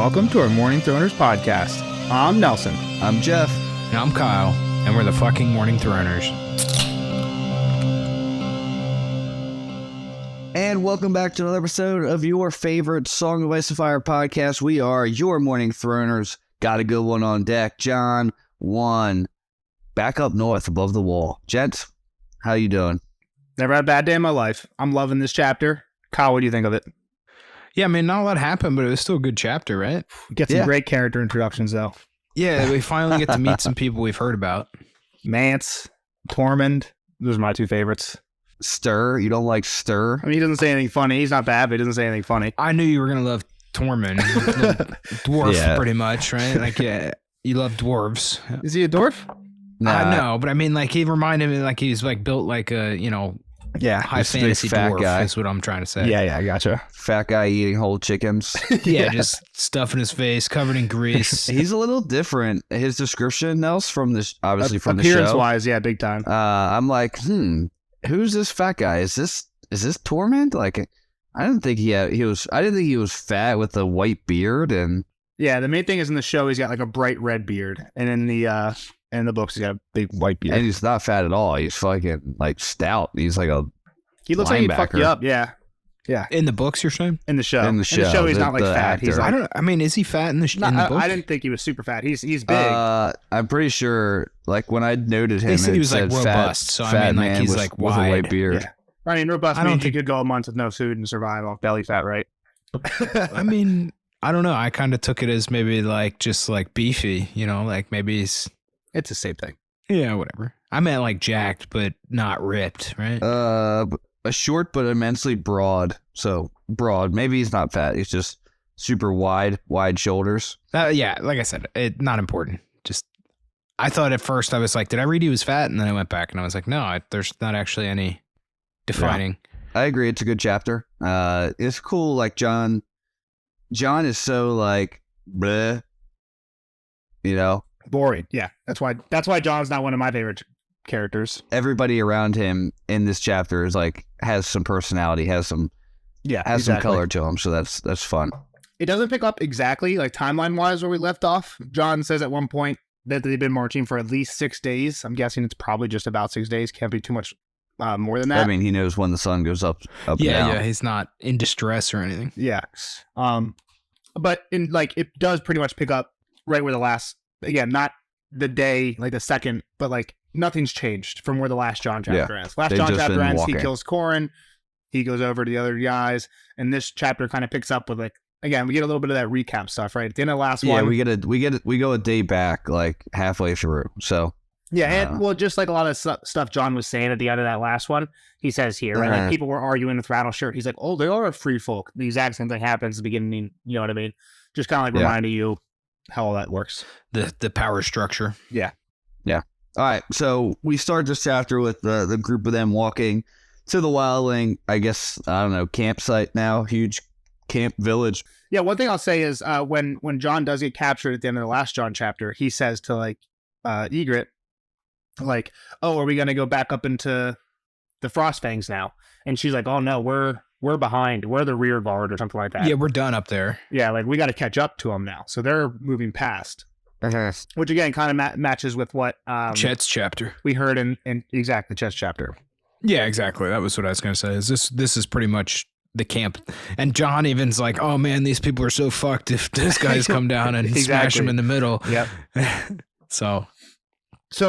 welcome to our Morning Throners podcast. I'm Nelson. I'm Jeff. And I'm Kyle, and we're the fucking Morning Throners. And welcome back to another episode of your favorite Song of Ice and Fire podcast. We are your Morning Throners. Got a good one on deck. John 1, back up north above the wall. Gents, how you doing? Never had a bad day in my life. I'm loving this chapter. Kyle, what do you think of it? Yeah, I mean, not a lot happened, but it was still a good chapter, right? We get some great character introductions, though. Yeah, we finally get to meet some people we've heard about. Mance, Tormund, those are my two favorites. Stir? You don't like Stir? I mean, he doesn't say anything funny. He's not bad, but he doesn't say anything funny. I knew you were going to love Tormund. Dwarf, pretty much, right? Like, yeah, you love dwarves. Is he a dwarf? Nah. No, but I mean, like, he reminded me like he's like built like a, high just a big fantasy fat dwarf guy. is what I'm trying to say. Yeah, I gotcha. Fat guy eating whole chickens. Yeah, just stuff in his face, covered in grease. He's a little different. His description, Nels, from this, obviously from the show. Appearance-wise, yeah, big time. I'm like, who's this fat guy? Is this Tormund? Like, I didn't think he was fat with a white beard and. Yeah, the main thing is in the show he's got like a bright red beard, and in the books he's got a big white beard. And he's not fat at all. He's fucking like stout. He's like a. He looks like he'd fuck you up. Yeah. In the books, you're saying? In the show. In the show, he's not like fat. Actor. He's like, is he fat in the book? I didn't think he was super fat. He's big. I'm pretty sure. Like when I noted him, They said he was like fat, robust. So fat I mean, like man he's with, like with a wide. white beard. Yeah. I mean, robust I don't means you think- could go a month with no food and survive off belly fat, right? I mean, I don't know. I kind of took it as maybe like just like beefy, like maybe he's It's the same thing. yeah, whatever. I meant like jacked, but not ripped, right? A short but immensely broad. So broad. Maybe he's not fat. He's just super wide shoulders. Yeah, like I said, not important. Just I thought at first I was like, did I read he was fat? And then I went back and I was like, no, there's not actually any defining. I agree. It's a good chapter. It's cool. Like John is so like bleh, Boring. Yeah, that's why John's not one of my favorite characters. everybody around him in this chapter is like has some personality, has some color to him. So that's fun. It doesn't pick up exactly like timeline wise where we left off. John says at one point that they've been marching for at least 6 days. I'm guessing it's probably just about 6 days. Can't be too much more than that. I mean, he knows when the sun goes up. Yeah, he's not in distress or anything. Yeah. But in like it does pretty much pick up right where the last, again, not the day, like the second, but like nothing's changed from where the last John chapter ends. Last they've John just chapter been ends, walking. he kills Corrin, he goes over to the other guys, and this chapter kind of picks up with like, again, we get a little bit of that recap stuff, right? At the end of the last one. we go a day back, like halfway through. So Yeah, and well, just like a lot of stuff John was saying at the end of that last one, he says here, right? Like people were arguing with Rattleshirt. He's like, oh, they are a free folk. The exact same thing happens at the beginning. You know what I mean? Just kind of like reminding you how all that works. The power structure. Yeah. all right, so we start this chapter with the group of them walking to the wildling, I guess, I don't know, campsite now, huge camp village. Yeah, one thing I'll say is when John does get captured at the end of the last John chapter, he says to like Ygritte, like, oh, are we going to go back up into the Frostfangs now? And she's like, oh no, we're behind. We're the rear guard or something like that. Yeah, we're done up there. Yeah, like we got to catch up to them now. So they're moving past. Which again kind of matches with what Chet's chapter. we heard in exactly Chet's chapter. Yeah, exactly. That was what I was going to say. Is this is pretty much the camp. And John even's like, oh man, these people are so fucked if this guy's come down and smash them in the middle. Yep. So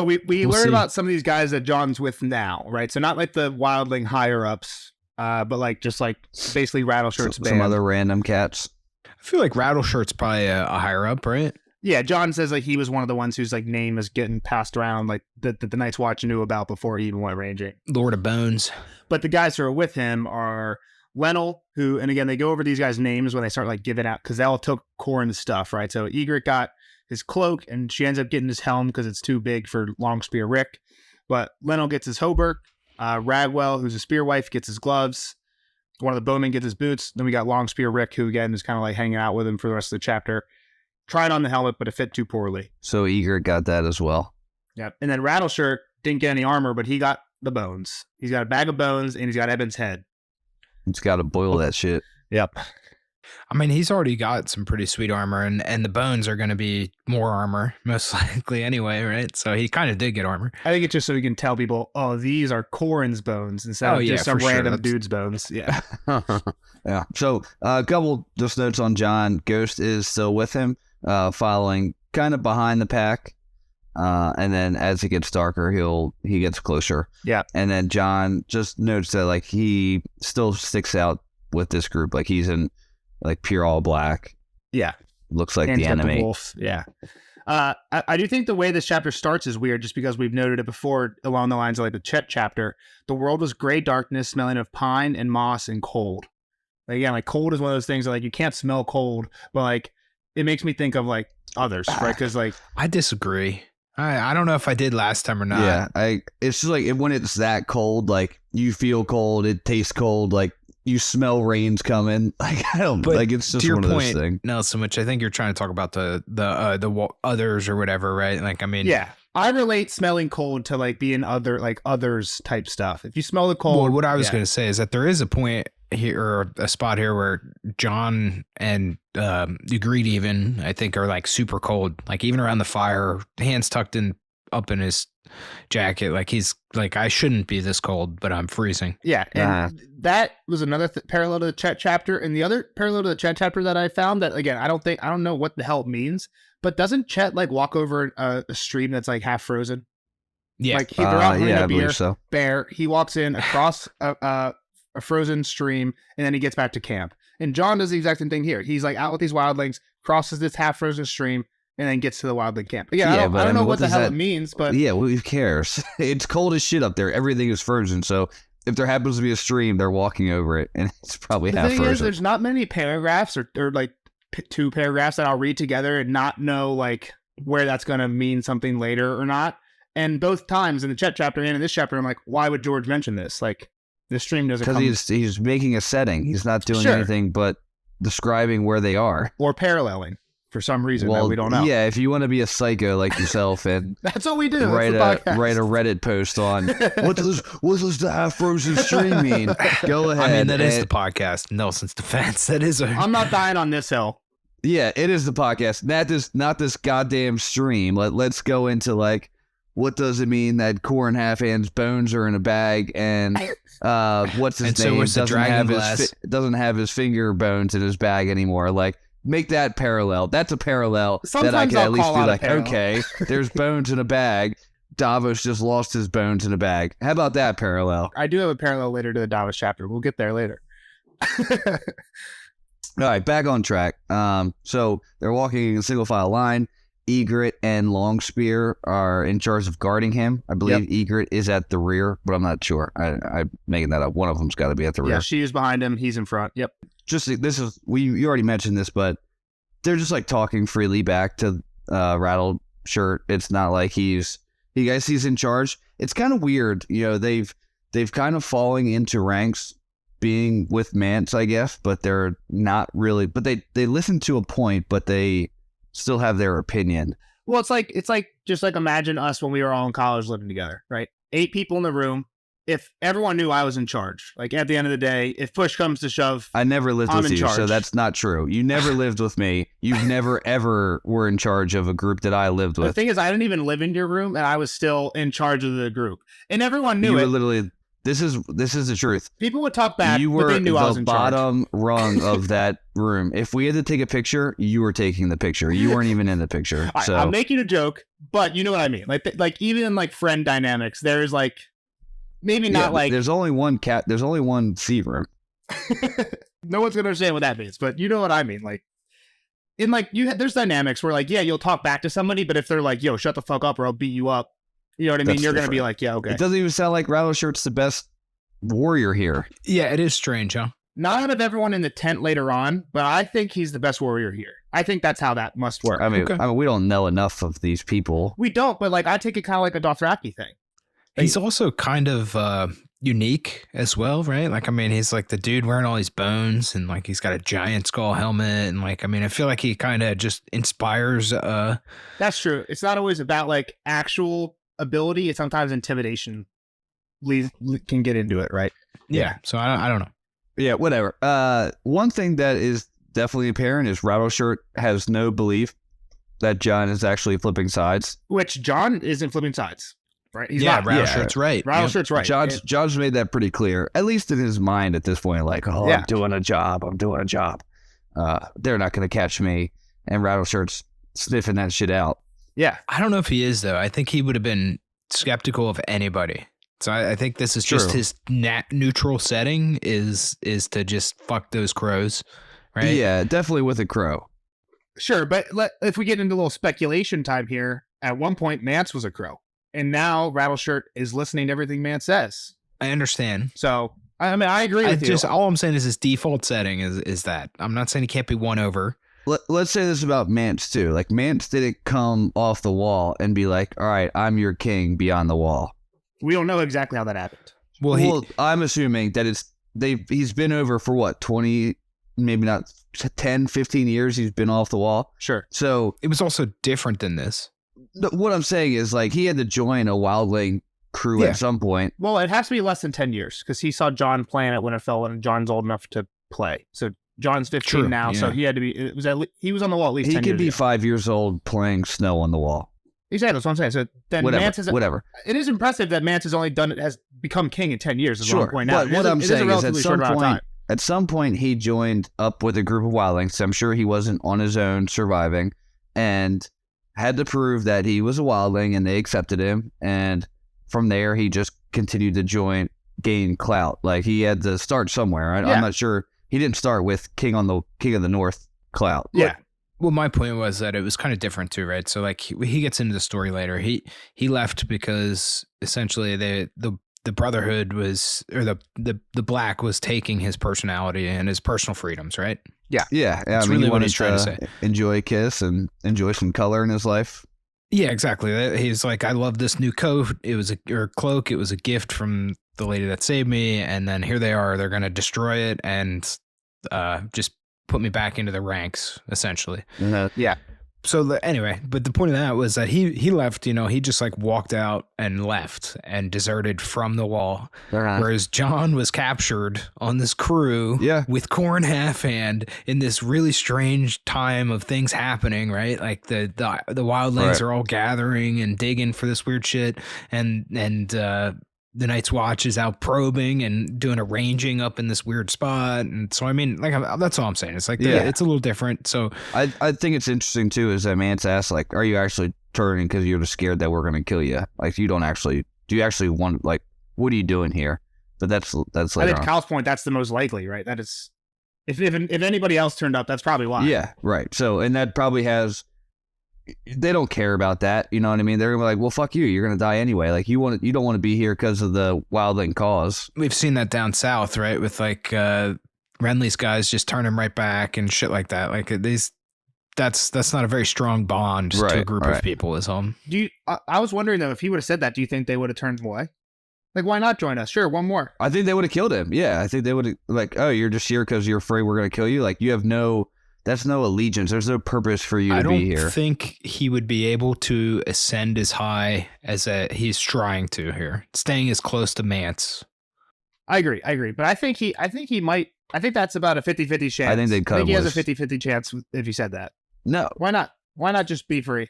we We'll learn see. about some of these guys that John's with now, right? So not like the wildling higher ups, but like just like basically Rattleshirt's band. Some other random cats. I feel like Rattleshirt's probably a higher up, right? Yeah, John says like he was one of the ones whose like name is getting passed around, like that the Night's Watch knew about before he even went ranging. Lord of Bones. But the guys who are with him are Lennel, who, and again, they go over these guys' names when they start like giving out, because they all took Corrin's stuff, right? So Ygritte got his cloak, and she ends up getting his helm because it's too big for Longspear Rick. But Lennel gets his hauberk. Ragwell, who's a spear wife, gets his gloves. One of the bowmen gets his boots. Then we got Longspear Rick, who again is kind of like hanging out with him for the rest of the chapter. Tried on the helmet, but it fit too poorly. So Ygritte got that as well. Yeah. And then Rattleshirt didn't get any armor, but he got the bones. He's got a bag of bones, and he's got Eben's head. He's got to boil that shit. Yep. I mean, he's already got some pretty sweet armor, and the bones are going to be more armor, most likely anyway, right? So he kind of did get armor. I think it's just so we can tell people, oh, these are Corrin's bones instead of just some random dude's bones. Yeah. Yeah. So a couple just notes on John. Ghost is still with him, following kind of behind the pack. And then as it gets darker, he gets closer. Yeah. And then John just notes that like he still sticks out with this group. Like he's in like pure all black. Yeah. Looks like And the he's got enemy. wolf. Yeah. I do think the way this chapter starts is weird just because we've noted it before along the lines of like the Chet chapter. The world was gray darkness smelling of pine and moss and cold. Like, again, like cold is one of those things that like you can't smell cold, but like it makes me think of like others, right? Because like I disagree. I don't know if I did last time or not. Yeah, it's just like when it's that cold, like you feel cold, it tastes cold, like you smell rain's coming. Like I don't, But like it's just to your one of those point, things. Nelson, which I think you're trying to talk about the others or whatever, right? Like, I mean, yeah, I relate smelling cold to like being others type stuff. If you smell the cold, Well, what I was yeah. going to say is that there is a point here, or a spot here, where John and Agreed even, I think, are like super cold, like even around the fire, hands tucked in up in his jacket, like he's like, I shouldn't be this cold, but I'm freezing. Yeah, and that was another parallel to the Chet chapter, and the other parallel to the Chet chapter that I found that again, I don't know what the hell it means, but doesn't Chet like walk over a stream that's like half frozen? Yeah, Like they're out hunting yeah, a I believe so. bear. He walks in across a frozen stream, and then he gets back to camp. And John does the exact same thing here. He's like out with these wildlings, crosses this half frozen stream, and then gets to the wildling camp. Again, I don't know what the hell it means, but yeah, who cares? It's cold as shit up there. Everything is frozen. So if there happens to be a stream, they're walking over it, and it's probably the half thing frozen. is, there's not many paragraphs or like two paragraphs that I'll read together and not know like where that's going to mean something later or not. And both times in the Chet chapter and in this chapter, I'm like, why would George mention this? Like, the stream doesn't come... Because he's making a setting. He's not doing Sure. anything but describing where they are. Or paralleling for some reason that we don't know. Yeah, if you want to be a psycho like yourself and That's what we do. write That's the podcast. a Reddit post on what does the half frozen stream mean? Go ahead. I mean, that is the podcast. Nelson's defense. That is I'm not dying on this hill. Yeah, it is the podcast. Not this goddamn stream. Let's go into like, what does it mean that Corrin Halfhand's bones are in a bag and what's his And so name was the doesn't have his finger bones in his bag anymore. Like, make that parallel. That's a parallel that I Sometimes can I'll at least call be out a like, parallel. okay, there's bones in a bag. Davos just lost his bones in a bag. How about that parallel? I do have a parallel later to the Davos chapter. We'll get there later. All right, back on track. So they're walking in single file line. Egret and Longspear are in charge of guarding him. I believe Egret is at the rear, but I'm not sure. I'm making that up. One of them's got to be at the rear. Yeah, she is behind him. He's in front. Yep. You already mentioned this, but they're just like talking freely back to Rattled Shirt. It's not like he's in charge. It's kind of weird. You know, they've kind of falling into ranks being with Mance, I guess, but they're not really. But they listen to a point, but they still have their opinion. Well, it's like just like imagine us when we were all in college living together, right? 8 people in the room. If everyone knew I was in charge, like at the end of the day, if push comes to shove, I never lived I'm with in you, so charge. that's not true. You never lived with me. You've never ever were in charge of a group that I lived the with. thing is, I didn't even live in your room, and I was still in charge of the group, and everyone You knew were it. literally. This is the truth. People would talk back, You but were they knew I was the in charge. bottom rung of that room. If we had to take a picture, you were taking the picture. You weren't even in the picture. All right, So I'm making a joke, but you know what I mean. Like even in like friend dynamics, there's like maybe yeah, not like there's only one cat. There's only one seat room. no one's gonna understand what that means, but you know what I mean. Like in like there's dynamics where like you'll talk back to somebody, but if they're like yo shut the fuck up or I'll beat you up, you know what I mean. That's You're gonna be different. like yeah okay. It doesn't even sound like Rattleshirt's the best warrior here. Yeah, it is strange, huh? Not out of everyone in the tent later on, but I think he's the best warrior here. I think that's how that must work. I mean, Okay. we don't know enough of these people. We don't, but like I take it kind of like a Dothraki thing. He's also kind of unique as well, right? Like, I mean, he's like the dude wearing all these bones and like he's got a giant skull helmet. And like, I mean, I feel like he kind of just inspires. That's true. It's not always about like actual ability. It's sometimes intimidation can get into it, right? Yeah. So I don't know. Yeah, whatever. One thing that is definitely apparent is Rattleshirt has no belief that John is actually flipping sides. Which John isn't flipping sides, right? He's yeah, not. Rattleshirt's right. Rattleshirt's right. John's made that pretty clear, at least in his mind at this point. Like, oh, Yeah. I'm doing a job. They're not going to catch me. And Rattleshirt's sniffing that shit out. Yeah. I don't know if he is, though. I think he would have been skeptical of anybody. So I think this is just True. his neutral setting is to just fuck those crows, right? Yeah, definitely with a crow. Sure, but if we get into a little speculation time here, at one point Mance was a crow, and now Rattleshirt is listening to everything Mance says. I understand. So, I mean, I agree with you. All I'm saying is his default setting is that. I'm not saying he can't be won over. Let's say this about Mance, too. Like, Mance didn't come off the wall and be like, all right, I'm your king beyond the wall. We don't know exactly how that happened. Well, I'm assuming that he's been over for what, 20, maybe not 10, 15 years he's been off the wall. Sure. So it was also different than this. What I'm saying is, like, he had to join a wildling crew at some point. Well, it has to be less than 10 years because he saw John playing at Winterfell when John's old enough to play. So John's 15 now, so he had to be. He was on the wall at least 10 years. He could be ago. 5 years old playing snow on the wall. Exactly, that's what I'm saying. So then Mance is whatever. It is impressive that Mance has become king in 10 years. Is Sure. what I'm pointing out. But what I'm saying is at some point he joined up with a group of wildlings. So I'm sure he wasn't on his own surviving, and had to prove that he was a wildling, and they accepted him. And from there, he just continued to gain clout. Like, he had to start somewhere. I'm not sure. He didn't start with King of the North clout. Yeah. Well, my point was that it was kind of different too, right? So, like, he gets into the story later. He left because essentially the Brotherhood was, or the Black was taking his personality and his personal freedoms, right? Yeah. That's really what he's trying to say. Enjoy a kiss and enjoy some color in his life. Yeah, exactly. He's like, I love this new coat. Or cloak. It was a gift from the lady that saved me, and then here they are. They're going to destroy it and just put me back into the ranks, essentially. Yeah. So anyway, but the point of that was that he left, he just like walked out and left and deserted from the wall. Whereas John was captured on this crew with Corn Halfhand in this really strange time of things happening, right? Like the wildlings are all gathering and digging for this weird shit, and the Night's Watch is out probing and doing a ranging up in this weird spot. And so, I mean, like, that's all I'm saying. It's like, it's a little different. So I think it's interesting too, is that Mance asked, like, are you actually turning because you're just scared that we're going to kill you? Like, do you actually want, like, what are you doing here? But that's later I think on. Kyle's point, that's the most likely, right? That is, if anybody else turned up, that's probably why. Yeah, right. So, and that probably they don't care about that. You know what I mean? They're gonna be like, well, fuck you. You're gonna die anyway. Like, you don't want to be here because of the wildling cause. We've seen that down south, right? With like Renly's guys just turn him right back and shit like that. Like, that's not a very strong bond to a group of people, is all. I was wondering though, if he would have said that, do you think they would have turned him away? Like, why not join us? Sure, one more. I think they would have killed him. Yeah, I think they would have, like, oh, you're just here because you're afraid we're gonna kill you. Like, you have that's no allegiance. There's no purpose for you to be here. I don't think he would be able to ascend as high as he's trying to here, staying as close to Mance. I agree. But I think he might. I think that's about a 50-50 chance. I think they'd cut him he loose. has a 50-50 chance if you said that. No. Why not? Why not just be free?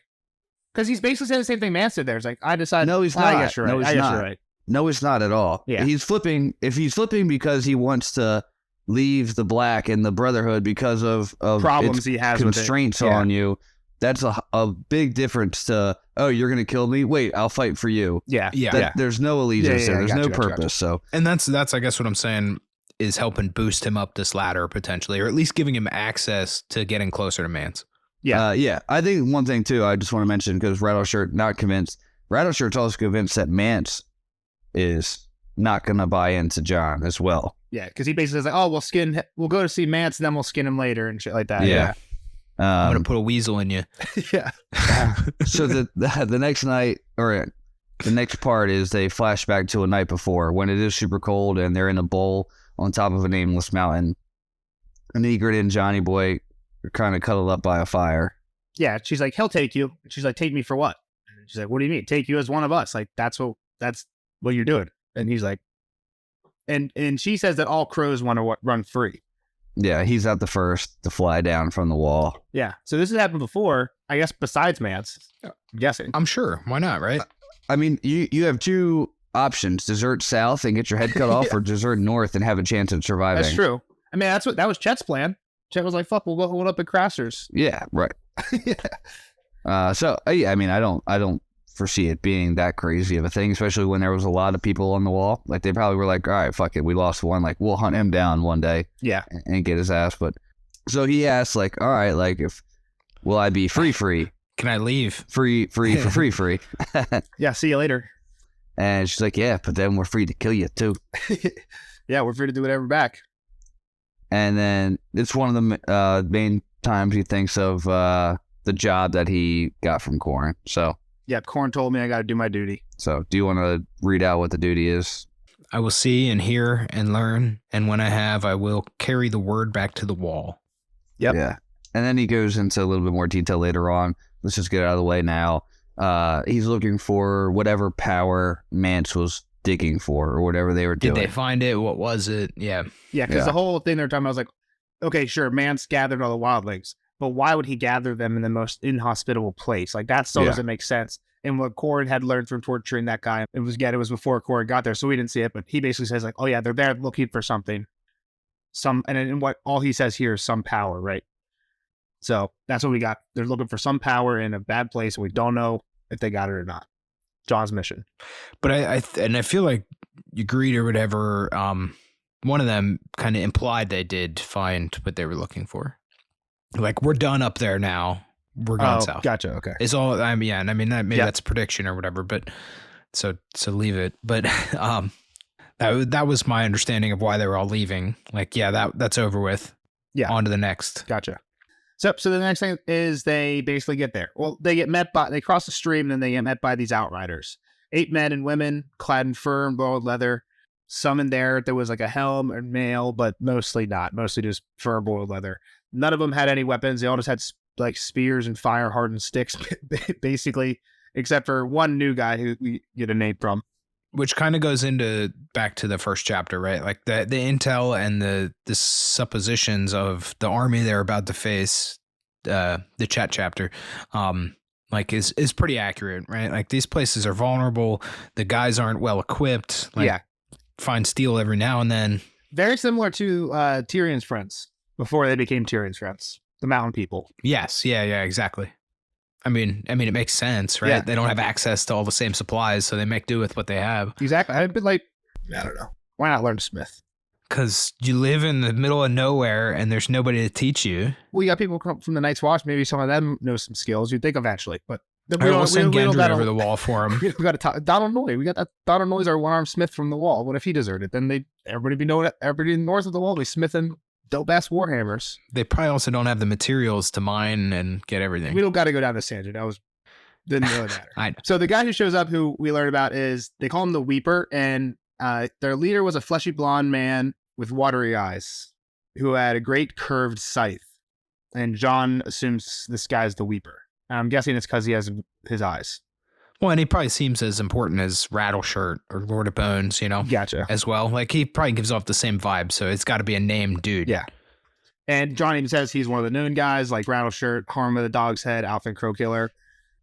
Because he's basically saying the same thing Mance did there. It's like, I decided. No, he's not. I guess you're right. No, he's not. Right. No, it's not at all. Yeah. He's flipping. If he's flipping because he wants to leave the Black and the Brotherhood because of problems he has constraints with it. on you, that's a big difference to, oh, you're gonna kill me, wait, I'll fight for you. There's no allegiance there. There's no purpose. So, and that's I guess what I'm saying is helping boost him up this ladder potentially, or at least giving him access to getting closer to Mance. I think one thing too I just want to mention, because Rattleshirt not convinced. Rattleshirt's also convinced that Mance is not gonna buy into John as well. Yeah, because he basically says, like, oh, we'll go to see Mance, and then we'll skin him later and shit like that. Yeah. I'm going to put a weasel in you. Yeah. So the next night, or the next part, is they flash back to a night before when it is super cold and they're in a bowl on top of a nameless mountain. And Ygritte and Johnny Boy are kind of cuddled up by a fire. Yeah, she's like, he'll take you. And she's like, take me for what? And she's like, what do you mean? Take you as one of us. Like, that's what you're doing. And he's like, and she says that all crows want to run free. Yeah, he's not the first to fly down from the wall. Yeah. So this has happened before, I guess, besides Mance. I'm guessing. I'm sure. Why not, right? I mean, you have two options: desert south and get your head cut off, or desert north and have a chance at surviving. That's true. I mean, that was Chet's plan. Chet was like, "Fuck, we'll go hold up at Craster's." Yeah, right. Yeah. So yeah, I mean, I don't foresee it being that crazy of a thing, especially when there was a lot of people on the wall. Like they probably were like, all right, fuck it, we lost one. Like we'll hunt him down one day. Yeah. And get his ass. But so he asked, like, all right, like will I be free? Can I leave? Free. Yeah. See you later. And she's like, yeah, but then we're free to kill you too. Yeah, we're free to do whatever back. And then it's one of the main times he thinks of the job that he got from Corn. So. Yeah, Corn told me I got to do my duty. So, do you want to read out what the duty is? I will see and hear and learn, and when I have, I will carry the word back to the wall. Yep. Yeah. And then he goes into a little bit more detail later on. Let's just get it out of the way now. He's looking for whatever power Mance was digging for or whatever they were doing. Did they find it? What was it? Yeah. Yeah, because the whole thing they're talking about, I was like, okay, sure, Mance gathered all the wildlings, but why would he gather them in the most inhospitable place? Like, that still doesn't make sense. And what Corrin had learned from torturing that guy, it was before Corrin got there, so we didn't see it, but he basically says, like, oh yeah, they're there looking for something. And what all he says here is some power, right? So that's what we got. They're looking for some power in a bad place, and we don't know if they got it or not. John's mission. But I feel like you agreed or whatever. One of them kind of implied they did find what they were looking for. Like, we're done up there now. We're going south. Gotcha. Okay. It's all. I mean, yeah, and I mean maybe that's a prediction or whatever. But so leave it. But that was my understanding of why they were all leaving. Like, yeah, that's over with. Yeah. On to the next. Gotcha. So the next thing is they basically get there. Well, they cross the stream, and then they get met by these outriders. 8 men and women clad in fur and boiled leather. Some in there was like a helm and mail, but mostly not. Mostly just fur and boiled leather. None of them had any weapons. They all just had like spears and fire hardened sticks, basically, except for one new guy who we get a name from. Which kind of goes back to the first chapter, right? Like the intel and the suppositions of the army they're about to face, the chat chapter, like is pretty accurate, right? Like, these places are vulnerable. The guys aren't well equipped. Like, find steel every now and then. Very similar to Tyrion's friends before they became Tyrion's friends, the mountain people. Yes, yeah, exactly. I mean, it makes sense, right? Yeah. They don't have access to all the same supplies, so they make do with what they have. Exactly. I've been like, I don't know. Why not learn Smith? Because you live in the middle of nowhere and there's nobody to teach you. Well, you got people come from the Night's Watch. Maybe some of them know some skills. You'd think eventually, but we'll send Gendry over the wall for him. We got to talk. Donald Noy. We got that. Donald Noy's our one-armed smith from the wall. What if he deserted? Then everybody north of the wall be smithing dope ass warhammers. They probably also don't have the materials to mine and get everything. We don't got to go down this tangent. Didn't really matter. So the guy who shows up, who we learn about, they call him the Weeper, and their leader was a fleshy blonde man with watery eyes who had a great curved scythe. And John assumes this guy's the Weeper. I'm guessing it's because he has his eyes. Well, and he probably seems as important as Rattleshirt or Lord of Bones, Gotcha. As well. Like, he probably gives off the same vibe, so it's got to be a named dude. Yeah. And John even says he's one of the known guys, like Rattleshirt, Harm of the Dog's Head, Alpha Crowkiller.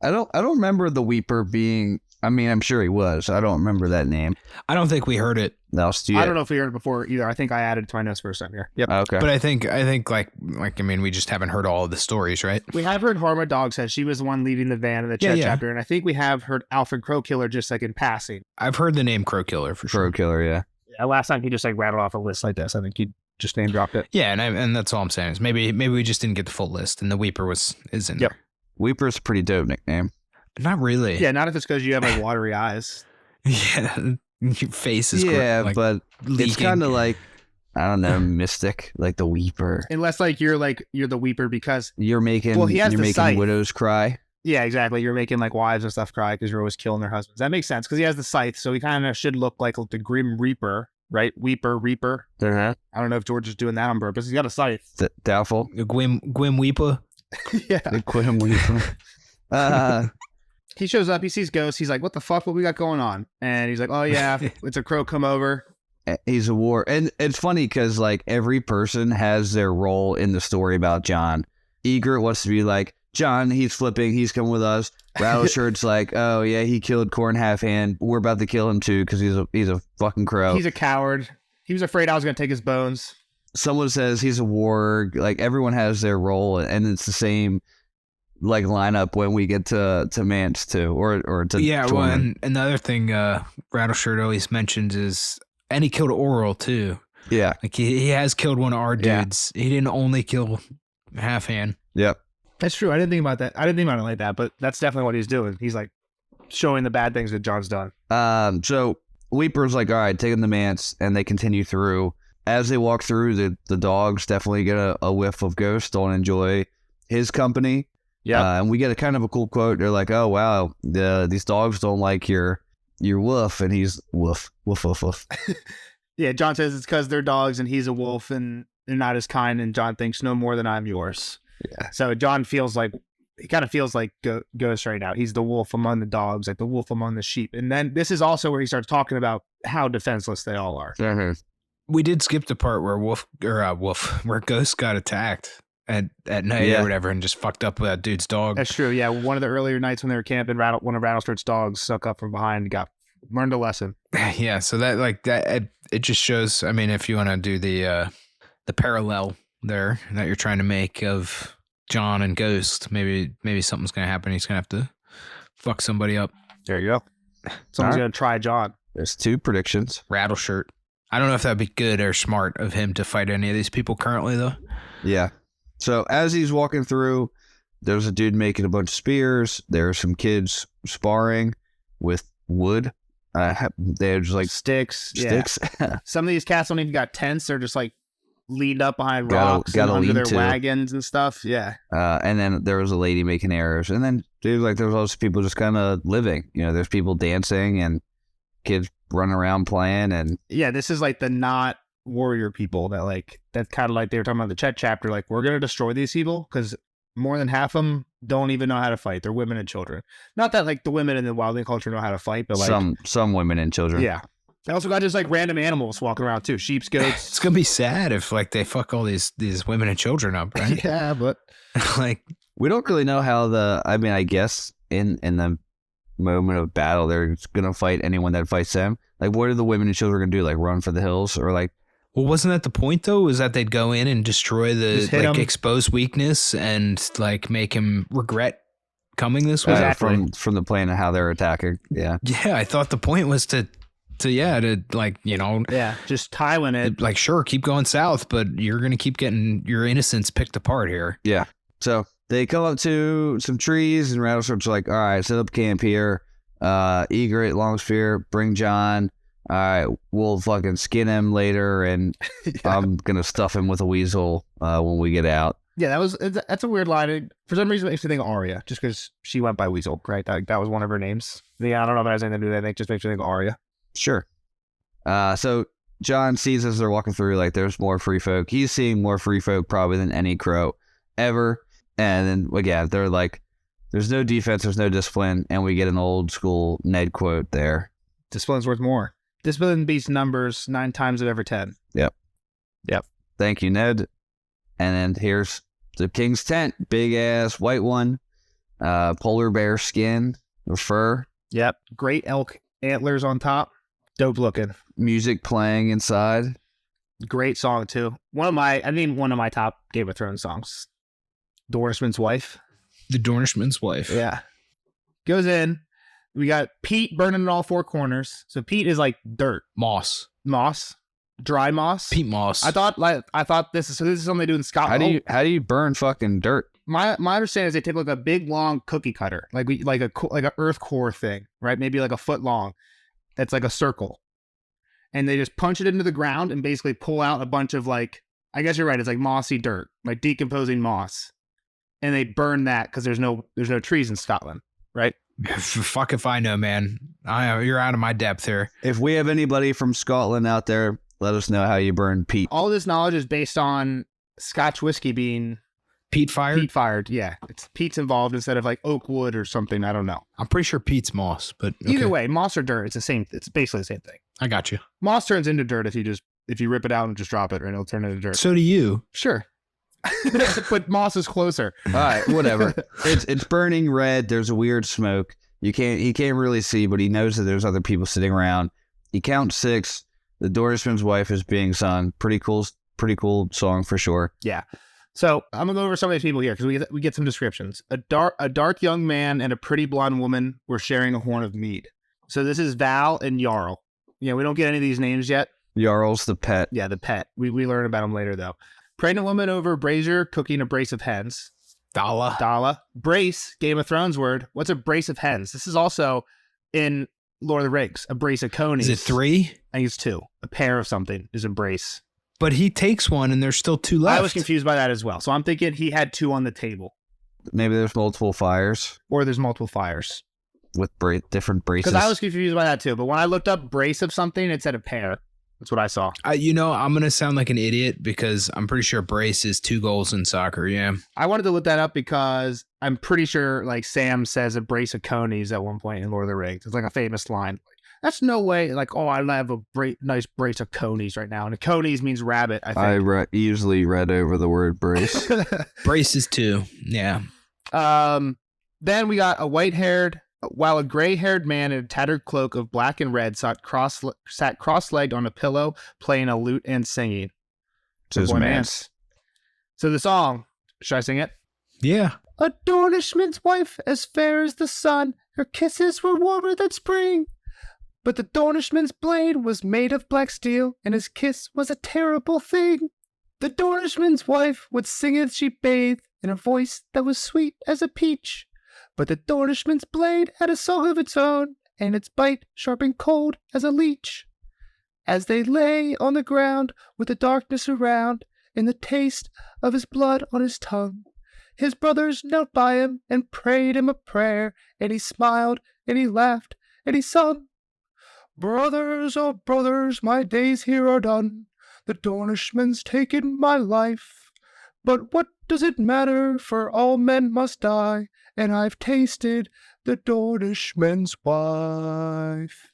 I don't remember the Weeper being. I mean, I'm sure he was. I don't remember that name. I don't think we heard it. No, I don't know if we heard it before either. I think I added it to my notes for a second here. Yep. Okay. But I think like I mean, we just haven't heard all of the stories, right? We have heard Harma Dog said she was the one leading the van in the chat chapter, and I think we have heard Alfred Crowkiller just like in passing. I've heard the name Crowkiller for sure. Crowkiller, yeah. Last time he just like rattled off a list like this. I think he just name dropped it. Yeah, and that's all I'm saying is maybe we just didn't get the full list, and the Weeper is in there. Weeper's a pretty dope nickname. Not really. Yeah, not if it's because you have like watery eyes. Yeah, your face is but leaking. It's kind of like, I don't know, mystic, like the Weeper. Unless like you're the Weeper because you're making scythe. widows cry. Yeah, exactly. You're making like wives and stuff cry because you're always killing their husbands. That makes sense because he has the scythe, so he kind of should look like the Grim Reaper, right? Weeper, Reaper. Uh-huh. I don't know if George is doing that on purpose. He's got a scythe. Doubtful. Gwyn Weeper. Yeah. The Gwyn Weeper. He shows up, he sees ghosts, he's like, what the fuck, what we got going on? And he's like, oh yeah, it's a crow come over. He's a war. And it's funny because, like, every person has their role in the story about John. Egret wants to be like, John, he's flipping. He's coming with us. Rattleshirt's like, oh, yeah, he killed Corn Half Hand. We're about to kill him, too, because he's a fucking crow. He's a coward. He was afraid I was going to take his bones. Someone says he's a warg. Like, everyone has their role, and it's the same, like, lineup when we get to Mance, too, or to Yeah, well, Tormund. and another thing Rattleshirt always mentions is, and he killed Oral, too. Yeah. Like, he has killed one of our Yeah. dudes. He didn't only kill Half Hand. Yep. That's true. I didn't think about that. I didn't think about it like that, but that's definitely what he's doing. He's like showing the bad things that John's done. So Weeper's like, all right, take him to Mance, and they continue through. As they walk through, the dogs definitely get a whiff of Ghost. Don't enjoy his company. Yeah. And we get a kind of a cool quote. They're like, oh, wow, these dogs don't like your woof. And he's woof, woof, woof, woof. Yeah. John says it's because they're dogs and he's a wolf and they're not as kind. And John thinks no more than I'm yours. Yeah. So John feels like, he kind of feels like Ghost right now. He's the wolf among the dogs, like the wolf among the sheep. And then this is also where he starts talking about how defenseless they all are. Mhm. We did skip the part where where Ghost got attacked at night Yeah. or whatever and just fucked up that dude's dog. That's true. Yeah. One of the earlier nights when they were camping, one of Rattleshirt's dogs stuck up from behind and learned a lesson. Yeah, so it just shows. I mean, if you want to do the parallel there that you're trying to make of John and Ghost, maybe something's gonna happen. He's gonna have to fuck somebody up. There you go. Someone's going to try John. There's 2 predictions. Rattleshirt. I don't know if that'd be good or smart of him to fight any of these people currently, though. Yeah. So as he's walking through, there's a dude making a bunch of spears. There are some kids sparring with wood. They're just like Sticks. sticks. Yeah. Some of these cats don't even got tents. They're just like leaned up behind Gotta- rocks gotta and under their lean to. wagons and stuff. Yeah. And then there was a lady making arrows. And then, dude, like, there was also people just kind of living. You know, there's people dancing and kids running around playing. And Yeah. This is like the not warrior people that's kind of like they were talking about the Chet chapter. Like, we're going to destroy these people because more than half of them don't even know how to fight. They're women and children. Not that like the women in the wildling culture know how to fight, but like some women and children. yeah. They also got just like random animals walking around too. Sheep, It's goats. gonna be sad if like they fuck all these women and children up, right? Yeah, but Like, We don't really know how I guess in the moment of battle, they're going to fight anyone that fights them. Like, what are the women and children going to do? Like, run for the hills? Or like, well, wasn't that the point though? Was that they'd go in and destroy the Just hit like him. exposed weakness and like make him regret coming this way? Exactly. from the plan of how they're attacking. Yeah. Yeah, I thought the point was to like, you know, yeah, just Tywin it. like, sure, keep going south, but you're gonna keep getting your innocence picked apart here. Yeah. So they come up to some trees, and Rattleshirt's like, all right, set up camp here. Egret, Longspear, bring John. All right, we'll fucking skin him later, and I'm going to stuff him with a weasel when we get out. Yeah, that's a weird line. For some reason, it makes me think of Arya, just because she went by Weasel, right? That was one of her names. Yeah, I don't know if that has anything to do with it. It just makes me think of Arya. Sure. So John sees as they're walking through, like, there's more free folk. He's seeing more free folk probably than any crow ever. And then, again, they're like, there's no defense, there's no discipline. And we get an old school Ned quote there. Discipline's worth more. Discipline beats numbers 9 times out of every 10. Thank you, Ned. And then here's the king's tent. Big ass white one. Polar bear skin or fur. Yep. Great elk antlers on top. Dope looking. Music playing inside. Great song, too. One of my top Game of Thrones songs. Dornishman's Wife. The Dornishman's wife. Yeah. Goes in. We got peat burning in all 4 corners. So peat is like dirt. Moss. Moss. Dry moss. Peat moss. I thought this is something they do in Scotland. How do you burn fucking dirt? My understanding is they take like a big long cookie cutter, like a earth core thing, right? Maybe like a foot long. That's like a circle, and they just punch it into the ground and basically pull out a bunch of like, I guess you're right. It's like mossy dirt, like decomposing moss, and they burn that because there's no trees in Scotland, right? Fuck if I know, man. You're out of my depth here. If we have anybody from Scotland out there, let us know how you burn peat. All this knowledge is based on Scotch whiskey being Peat fired? peat fired. Yeah, it's peat's involved instead of like oak wood or something. I don't know. I'm pretty sure peat's moss, but okay. Either way, moss or dirt, it's basically the same thing. I got you. Moss turns into dirt if you rip it out and just drop it, right? It'll turn into dirt. So do you. Sure. But moss is closer. All right, whatever. It's burning red. There's a weird smoke. He can't really see, but he knows that there's other people sitting around. He counts 6. The Dornishman's wife is being sung. Pretty cool song for sure. Yeah. So I'm gonna go over some of these people here because we get some descriptions. A dark young man and a pretty blonde woman were sharing a horn of mead. So this is Val and Jarl. Yeah, we don't get any of these names yet. Jarl's the pet. Yeah, the pet. We learn about him later though. Pregnant woman over a brazier cooking a brace of hens. Dala. Brace, Game of Thrones word. What's a brace of hens? This is also in Lord of the Rings. A brace of conies. Is it 3? I think it's 2. A pair of something is a brace. But he takes one and there's still 2 left. I was confused by that as well. So I'm thinking he had 2 on the table. Maybe there's multiple fires Or there's multiple fires. with different braces. Because I was confused by that too. But when I looked up brace of something, it said a pair. That's what I saw. I'm going to sound like an idiot because I'm pretty sure brace is 2 goals in soccer. Yeah. I wanted to look that up because I'm pretty sure like Sam says a brace of conies at one point in Lord of the Rings. It's like a famous line. That's no way. Like, oh, I have a nice brace of conies right now. And conies means rabbit, I think. I usually read over the word brace. Brace is 2. Yeah. Then we got a while a gray-haired man in a tattered cloak of black and red sat cross-legged on a pillow, playing a lute and singing. Says Boy Mance. So the song, should I sing it? Yeah. A Dornishman's wife, as fair as the sun, her kisses were warmer than spring. But the Dornishman's blade was made of black steel, and his kiss was a terrible thing. The Dornishman's wife would sing as she bathed, in a voice that was sweet as a peach. But the Dornishman's blade had a song of its own, and its bite sharp and cold as a leech. As they lay on the ground, with the darkness around, and the taste of his blood on his tongue, his brothers knelt by him and prayed him a prayer, and he smiled, and he laughed, and he sung. Brothers, oh brothers, my days here are done. The Dornishman's taken my life. But what does it matter, for all men must die, and I've tasted the Dornishman's wife.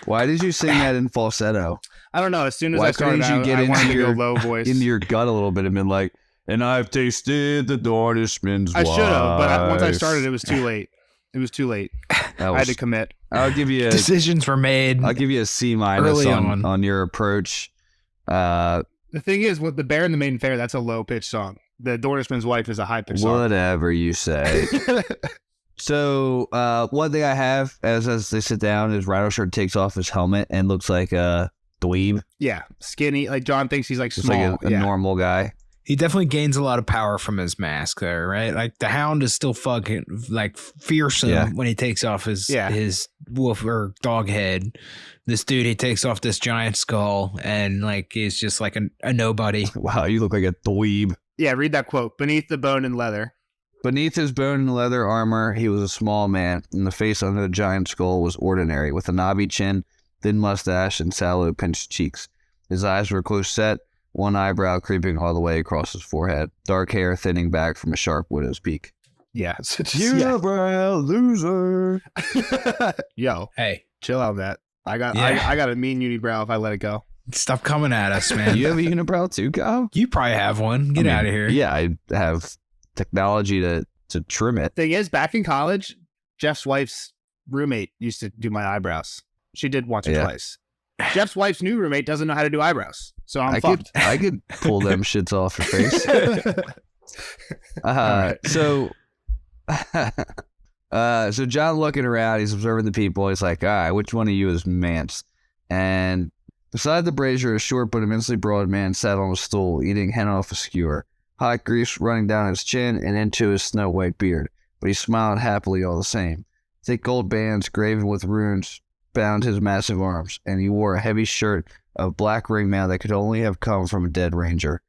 Why did you sing that in falsetto? I don't know. As soon as Why I started, couldn't you get I into wanted to your- go low voice. Into your gut a little bit and been like, and I've tasted the Dornishman's I wife. should have, but once I started, it was too late. It was too late. That I had to was, commit. I'll give you Decisions were made. I'll give you a C- Early on your approach. The thing is, with the Bear and the Maiden Fair, that's a low-pitched song. The Dornishman's wife is a high-pitched song. Whatever you say. So one thing I have as they sit down is Rattleshirt takes off his helmet and looks like a dweeb. Yeah, skinny. Like John thinks he's like Just small. like a yeah. normal guy. He definitely gains a lot of power from his mask there, right? Like the Hound is still fucking like fearsome Yeah. when he takes off his Yeah. his wolf or dog head. This dude, he takes off this giant skull and like he's just like a nobody. Wow, you look like a dweeb. Yeah, read that quote. Beneath the bone and leather. Beneath his bone and leather armor, he was a small man, and the face under the giant skull was ordinary, with a knobby chin, thin mustache, and sallow, pinched cheeks. His eyes were close set, one eyebrow creeping all the way across his forehead, dark hair thinning back from a sharp widow's peak. Yeah. It's just, Unibrow loser. Yo, Hey, chill out, Matt. I got a mean unibrow if I let it go. stop coming at us, man. You have a unibrow too, Kyle? You probably have one. Get out of here. Yeah, I have technology to trim it. Thing is, back in college, Jeff's wife's roommate used to do my eyebrows. She did once or Yeah. twice. Jeff's wife's new roommate doesn't know how to do eyebrows, so I'm I fucked. could pull them shits off your face. Alright. So John looking around, he's observing the people. He's like, all right, which one of you is Mance? And beside the brazier, a short but immensely broad man sat on a stool, eating hen off a skewer, hot grease running down his chin and into his snow-white beard. But he smiled happily all the same. Thick gold bands graven with runes bound his massive arms, and he wore a heavy shirt of black ringmail that could only have come from a dead ranger.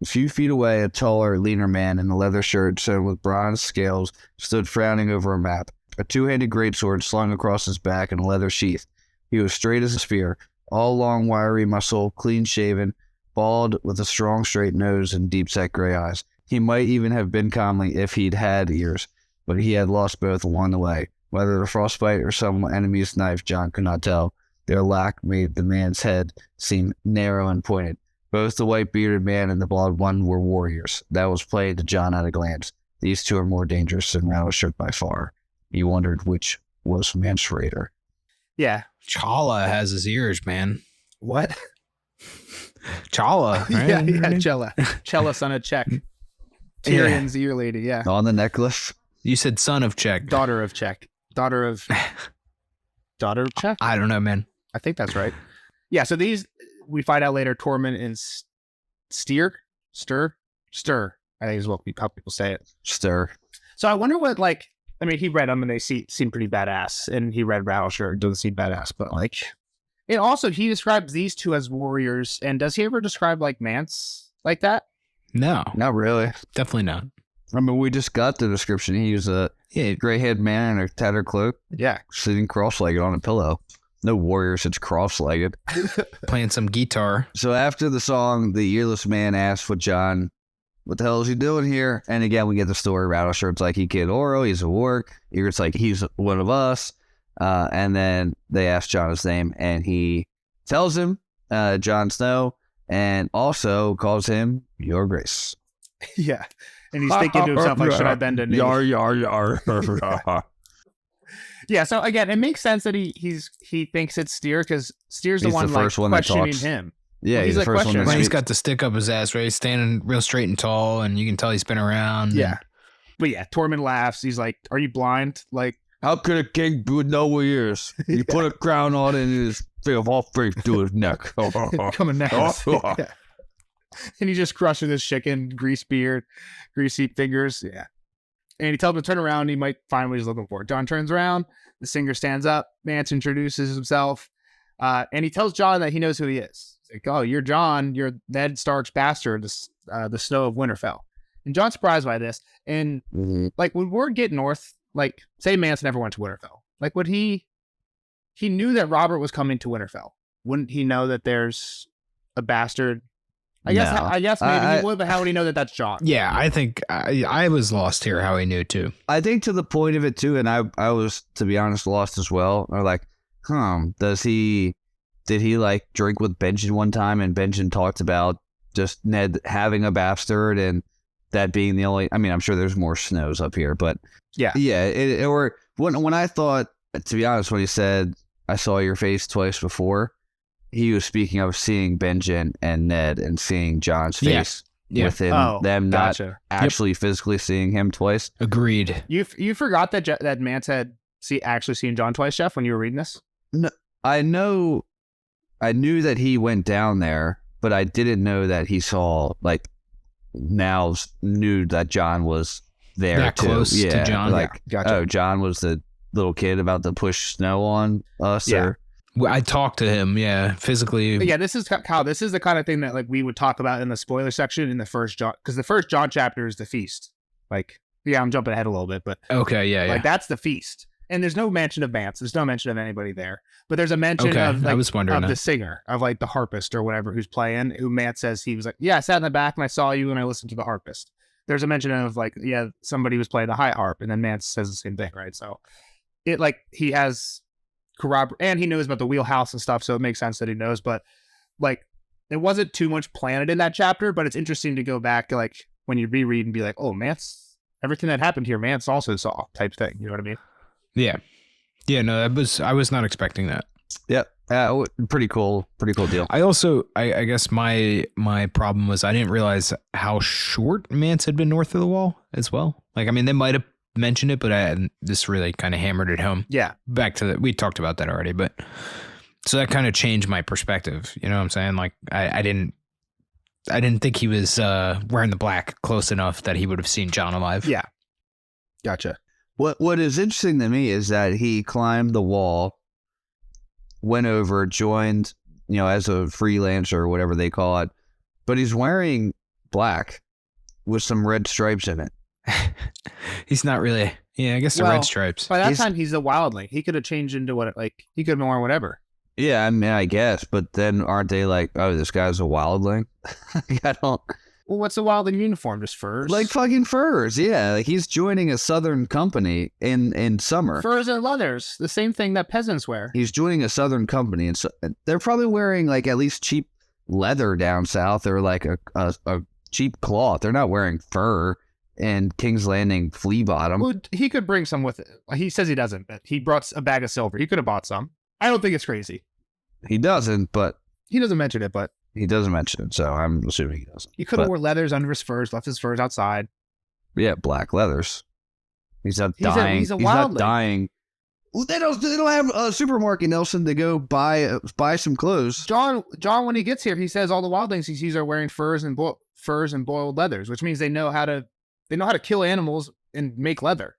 A few feet away, a taller, leaner man in a leather shirt sewn with bronze scales stood frowning over a map, a two-handed greatsword slung across his back in a leather sheath. He was straight as a spear, all long, wiry muscle, clean-shaven, bald, with a strong, straight nose and deep-set gray eyes. He might even have been comely if he'd had ears, but he had lost both along the way. Whether the frostbite or some enemy's knife, John could not tell. Their lack made the man's head seem narrow and pointed. Both the white-bearded man and the blond one were warriors. That was plain to John at a glance. These two are more dangerous than Rattleshirt by far. He wondered which was menstruator. Yeah. Chala has his ears, man. What? Chala, right? yeah, Cella. Cella, son of Czech. Tyrion's ear lady, yeah. On the necklace. You said son of Czech. Daughter of Czech. Daughter of Czech? I don't know, man. I think that's right. Yeah, so these, we find out later, Tormund and Stir, I think is how people say it. Stir. So I wonder what, like, I mean, he read them and they seem pretty badass, and he read Rattleshirt, doesn't seem badass, but like, and also he describes these two as warriors, and does he ever describe like Mance like that? No, Not really. definitely not. I mean, we just got the description. He was a gray-haired man in a tattered cloak, Yeah. sitting cross-legged on a pillow. No warrior sits cross-legged. Playing some guitar. So after the song, the earless man asked what the hell is he doing here? And again, we get the story. Rattleshirt's like, he killed Oro, he's a warg. Eagret's like, he's one of us. And then they ask Jon his name, and he tells him, Jon Snow, and also calls him Your Grace. Yeah. And he's thinking to himself, like, should I bend a knee? Yar, yar, yar. Yeah, so again, it makes sense that he thinks it's Styr, because Styr's the He's one the like first one that questioning talks. him. Yeah, Well, he's the like first one questioning that him. He's speaks. got the stick up his ass, right? He's standing real straight and tall, and you can tell he's been around. Yeah. But yeah, Tormund laughs. He's like, are you blind? Like, How could a king with no ears? You put a crown on and his all face to his neck. coming next. Yeah. And he just crushes his chicken, greasy fingers. Yeah. And he tells him to turn around. He might find what he's looking for. Jon turns around. The singer stands up. Mance introduces himself. And he tells Jon that he knows who he is. He's like, oh, you're Jon. You're Ned Stark's bastard, the Snow of Winterfell. And Jon's surprised by this. And like, when word get north, like, say Mance never went to Winterfell. Like, would he knew that Robert was coming to Winterfell. Wouldn't he know that there's a bastard? I guess maybe he would, but how would he know that that's Jon? Yeah, I think I was lost here how he knew too. I think to the point of it too, and I was, to be honest, lost as well. Or like, did he like drink with Benjen one time, and Benjen talked about just Ned having a bastard and that being the only, I mean, I'm sure there's more Snows up here, but yeah. Or when I thought, to be honest, when he said, I saw your face twice before, he was speaking of seeing Benjen and Ned and seeing Jon's face within them, not actually physically seeing him twice. Agreed. You forgot that Mance had actually seen Jon twice, Jeff, when you were reading this? No, I knew that he went down there, but I didn't know that he saw, like, now knew that Jon was there that too. close to Jon. Like, Gotcha. Oh, Jon was the little kid about to push snow on us. Yeah. Or I talked to him, physically. But yeah, this is Kyle. This is the kind of thing that like we would talk about in the spoiler section in the first Jon, because the first Jon chapter is the feast. Like, yeah, I'm jumping ahead a little bit, but Okay, yeah. like that's the feast, and there's no mention of Mance. There's no mention of anybody there, but there's a mention of like, I was wondering of the that. singer, of like the harpist or whatever who's playing. Who Mance says he was like, yeah, I sat in the back and I saw you and I listened to the harpist. There's a mention of like, yeah, somebody was playing the high harp, and then Mance says the same thing, right? So it like he has and he knows about the wheelhouse and stuff, so it makes sense that he knows. But like, it wasn't too much planted in that chapter, but it's interesting to go back like when you reread and be like, oh, Mance, everything that happened here, Mance also saw, type thing. You know what I mean? Yeah. No, I was not expecting that. Yep. Pretty cool deal. I also, I guess my problem was I didn't realize how short Mance had been north of the wall as well. Like, I mean, they might have mentioned it, but this really kind of hammered it home. Yeah. Back to we talked about that already, but so that kind of changed my perspective. You know what I'm saying? Like, I didn't think he was wearing the black close enough that he would have seen Jon alive. Yeah. Gotcha. What is interesting to me is that he climbed the wall, went over, joined, as a freelancer or whatever they call it, but he's wearing black with some red stripes in it. He's not really. Yeah, I guess the red stripes. By that time, he's a wildling. He could have changed into he could have been wearing whatever. Yeah, I mean, I guess, but then aren't they like, oh, this guy's a wildling? I don't. Well, what's the wildling uniform? Just furs? Like fucking furs, yeah. Like he's joining a southern company in summer. Furs and leathers, the same thing that peasants wear. He's joining a southern company, and so they're probably wearing like at least cheap leather down south, or like a cheap cloth. They're not wearing fur and King's Landing flea bottom. Well, he could bring some with it. He says he doesn't, but he brought a bag of silver. He could have bought some. I don't think it's crazy. He doesn't, but he doesn't mention it, but he doesn't mention it, so I'm assuming he doesn't. He could have wore leathers under his furs, left his furs outside. Yeah, black leathers. He's not dying. He's not dying. Well, they don't have a supermarket, Nelson, to go buy some clothes. John, when he gets here, he says all the wildlings he sees are wearing furs and boiled leathers, which means they know how to kill animals and make leather.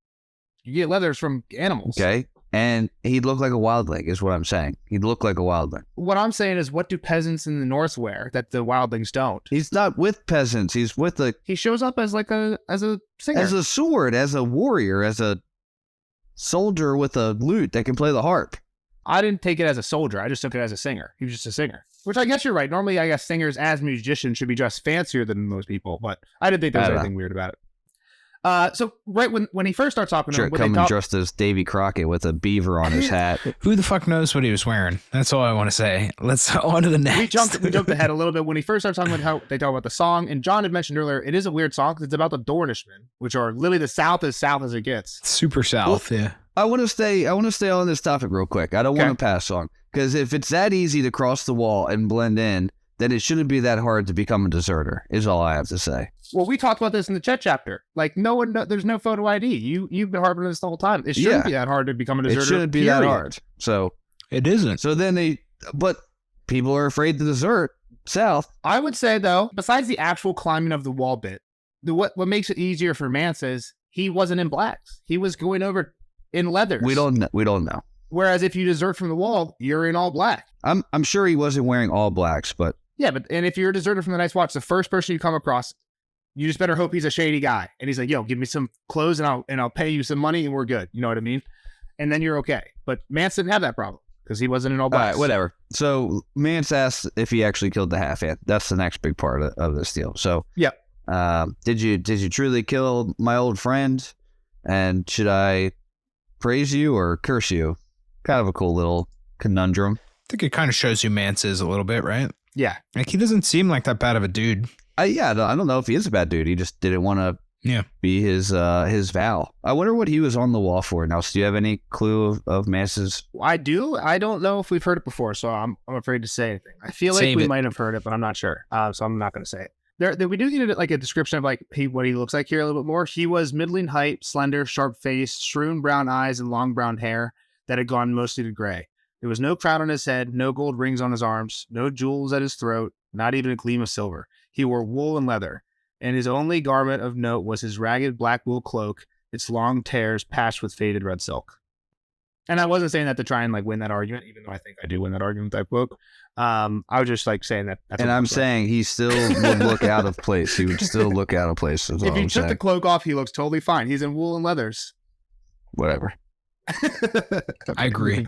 You get leathers from animals. Okay. And he'd look like a wildling, is what I'm saying. He'd look like a wildling. What I'm saying is, what do peasants in the north wear that the wildlings don't? He's not with peasants. He's with He shows up as as a singer, as a sword, as a warrior, as a soldier with a lute that can play the harp. I didn't take it as a soldier. I just took it as a singer. He was just a singer. Which I guess you're right. Normally, I guess singers as musicians should be dressed fancier than most people, but I didn't think there was anything weird about it. So right when he first starts talking to him, coming dressed as Davy Crockett with a beaver on his hat. Who the fuck knows what he was wearing? That's all I want to say. Let's on to the next. We jumped ahead a little bit when he first started talking about how they talk about the song, and John had mentioned earlier it is a weird song because it's about the Dornishmen, which are literally the South as it gets. Super South, yeah. I want to stay on this topic real quick. I don't want to pass on, because if it's that easy to cross the wall and blend in, then it shouldn't be that hard to become a deserter, is all I have to say. Well, we talked about this in the Chet chapter. Like, there's no photo ID. You've been harboring this the whole time. It shouldn't be that hard to become a deserter. It shouldn't be that hard. So it isn't. So then but people are afraid to desert south. I would say, though, besides the actual climbing of the wall bit, what makes it easier for Mance is he wasn't in blacks. He was going over in leathers. We don't know. Whereas if you desert from the wall, you're in all black. I'm sure he wasn't wearing all blacks, but yeah, and if you're a deserter from the Night's Watch, the first person you come across, you just better hope he's a shady guy. And he's like, yo, give me some clothes and I'll pay you some money and we're good. You know what I mean? And then you're okay. But Mance didn't have that problem because he wasn't in all blacks. All right, whatever. So Mance asked if he actually killed the half-ant. That's the next big part of this deal. So yeah. Did you truly kill my old friend? And should I praise you or curse you? Kind of a cool little conundrum. I think it kind of shows who Mance is a little bit, right? Yeah. Like, he doesn't seem like that bad of a dude. I don't know if he is a bad dude. He just didn't want to be his vow. I wonder what he was on the wall for. Now, do you have any clue of Mance's? I do. I don't know if we've heard it before, so I'm afraid to say anything. I feel like we might have heard it, but I'm not sure. So I'm not going to say it. We do get like a description of like what he looks like here a little bit more. He was middling height, slender, sharp face, strewn brown eyes, and long brown hair that had gone mostly to gray. There was no crown on his head, no gold rings on his arms, no jewels at his throat, not even a gleam of silver. He wore wool and leather, and his only garment of note was his ragged black wool cloak, its long tears patched with faded red silk. And I wasn't saying that to try and like win that argument, even though I think I do win that argument with that quote. I was just like saying that. And I'm saying he still would look out of place. He would still look out of place. If you took the cloak off, he looks totally fine. He's in wool and leathers. Whatever. I agree.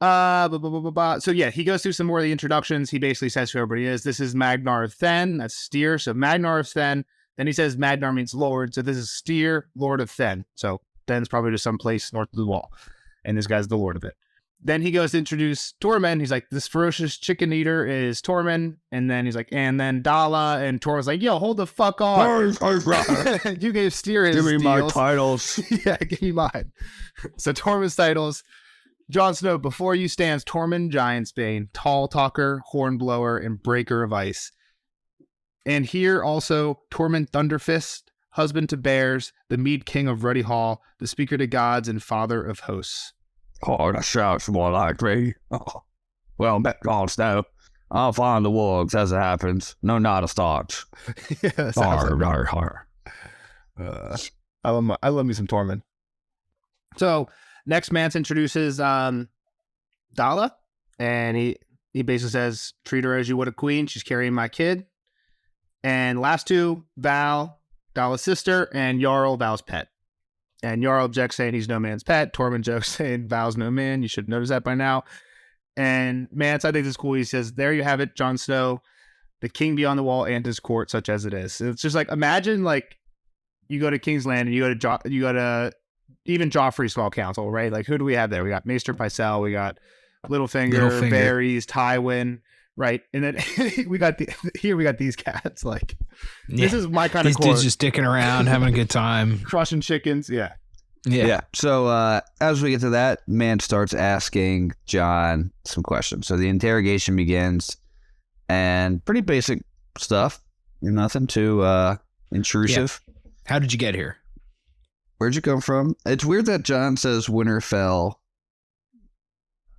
So yeah, he goes through some more of the introductions. He basically says who everybody is. This is Magnar of Then. That's Styr. So Magnar of Then. Then he says Magnar means Lord. So this is Styr, Lord of Then. So Then's probably just some place north of the wall. And this guy's the Lord of it. Then he goes to introduce Tormund. He's like, this ferocious chicken eater is Tormund. And then he's like, and then Dala. And Tormund's like, yo, hold the fuck on. You gave Styr his Give me deals. my titles. Yeah, give me mine. So Tormund's titles. Jon Snow, before you stands Tormund Giantsbane, Tall Talker, Hornblower, and Breaker of Ice. And here also Tormund Thunderfist, husband to bears, the mead king of Ruddy Hall, the speaker to gods, and father of hosts. Oh, that sounds more like me. Oh. Well, Jon Snow, I'll find the wargs as it happens. No, not a starch. Yeah, I love me some Tormund. So next, Mance introduces Dala, and he basically says, treat her as you would a queen. She's carrying my kid. And last two, Val, Dala's sister, and Jarl, Val's pet. And Jarl objects, saying he's no man's pet. Tormund jokes, saying Val's no man. You should notice that by now. And Mance, I think this is cool. He says, there you have it, Jon Snow. the king beyond the wall and his court, such as it is. It's just like, imagine like you go to King's Land and you go to even Joffrey's small council, right? Like, who do we have there? We got Maester Pycelle, we got Littlefinger, Varys, Tywin, right? And then we got these cats. Like, this is my kind of court. These dudes just dicking around, having a good time, crushing chickens. Yeah. So as we get to that, man starts asking Jon some questions. So the interrogation begins, and pretty basic stuff. Nothing too intrusive. Yeah. How did you get here? Where'd you come from? It's weird that Jon says Winterfell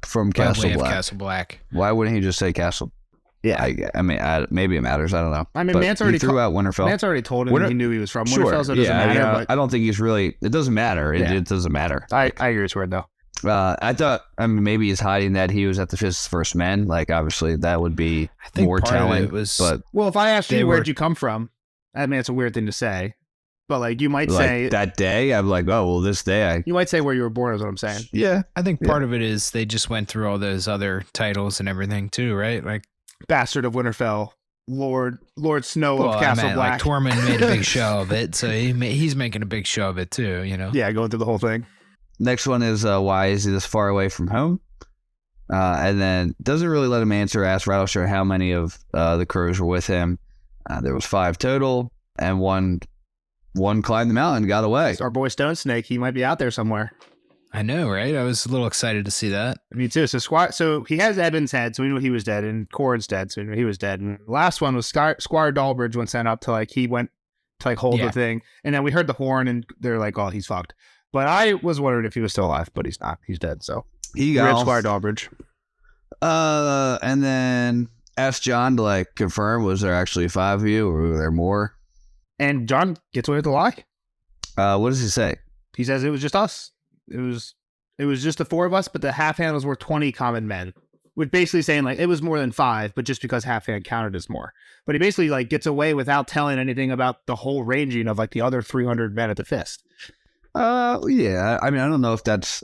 from Castle Black. Castle Black. Why wouldn't he just say Castle? Yeah, I mean, maybe it matters. I don't know. I mean, Mance already threw out Winterfell. Mance already told him he knew he was from Winterfell, so it doesn't matter. But I don't think he's really. It doesn't matter. It doesn't matter. I agree with word though. I thought. I mean, maybe he's hiding that he was at the Fist's First Men. Like, obviously, that would be more telling. If I asked you where'd you come from, I mean, it's a weird thing to say. But like, you might say that day. I'm like, oh well, this day. You might say where you were born is what I'm saying. Yeah, I think part of it is they just went through all those other titles and everything too, right? Like Bastard of Winterfell, Lord Snow of Castle Black. Like Tormund made a big show of it, so he's making a big show of it too. You know. Yeah, going through the whole thing. Next one is why is he this far away from home? And then doesn't really let him answer. Ask Rattlesnake how many of the crows were with him. There was 5 total, and one climbed the mountain and got away. It's our boy Stone Snake. He might be out there somewhere. I know, right? I was a little excited to see that. Me too. So he has Eben's head, so we knew he was dead, and Corran's dead, so we knew he was dead. And the last one was Squire Dalbridge went sent up to he went to hold the thing, and then we heard the horn, and they're like, "Oh, he's fucked." But I was wondering if he was still alive, but he's not. He's dead. So he got Squire Dalbridge. And then asked Jon to confirm, was there actually 5 of you, or were there more? And Jon gets away with the lie. What does he say? He says it was just us. It was just the 4 of us, but the half hand was worth 20 common men. Which basically saying it was more than 5, but just because half hand counted as more. But he basically gets away without telling anything about the whole ranging of the other 300 men at the Fist. Yeah. I mean, I don't know if that's.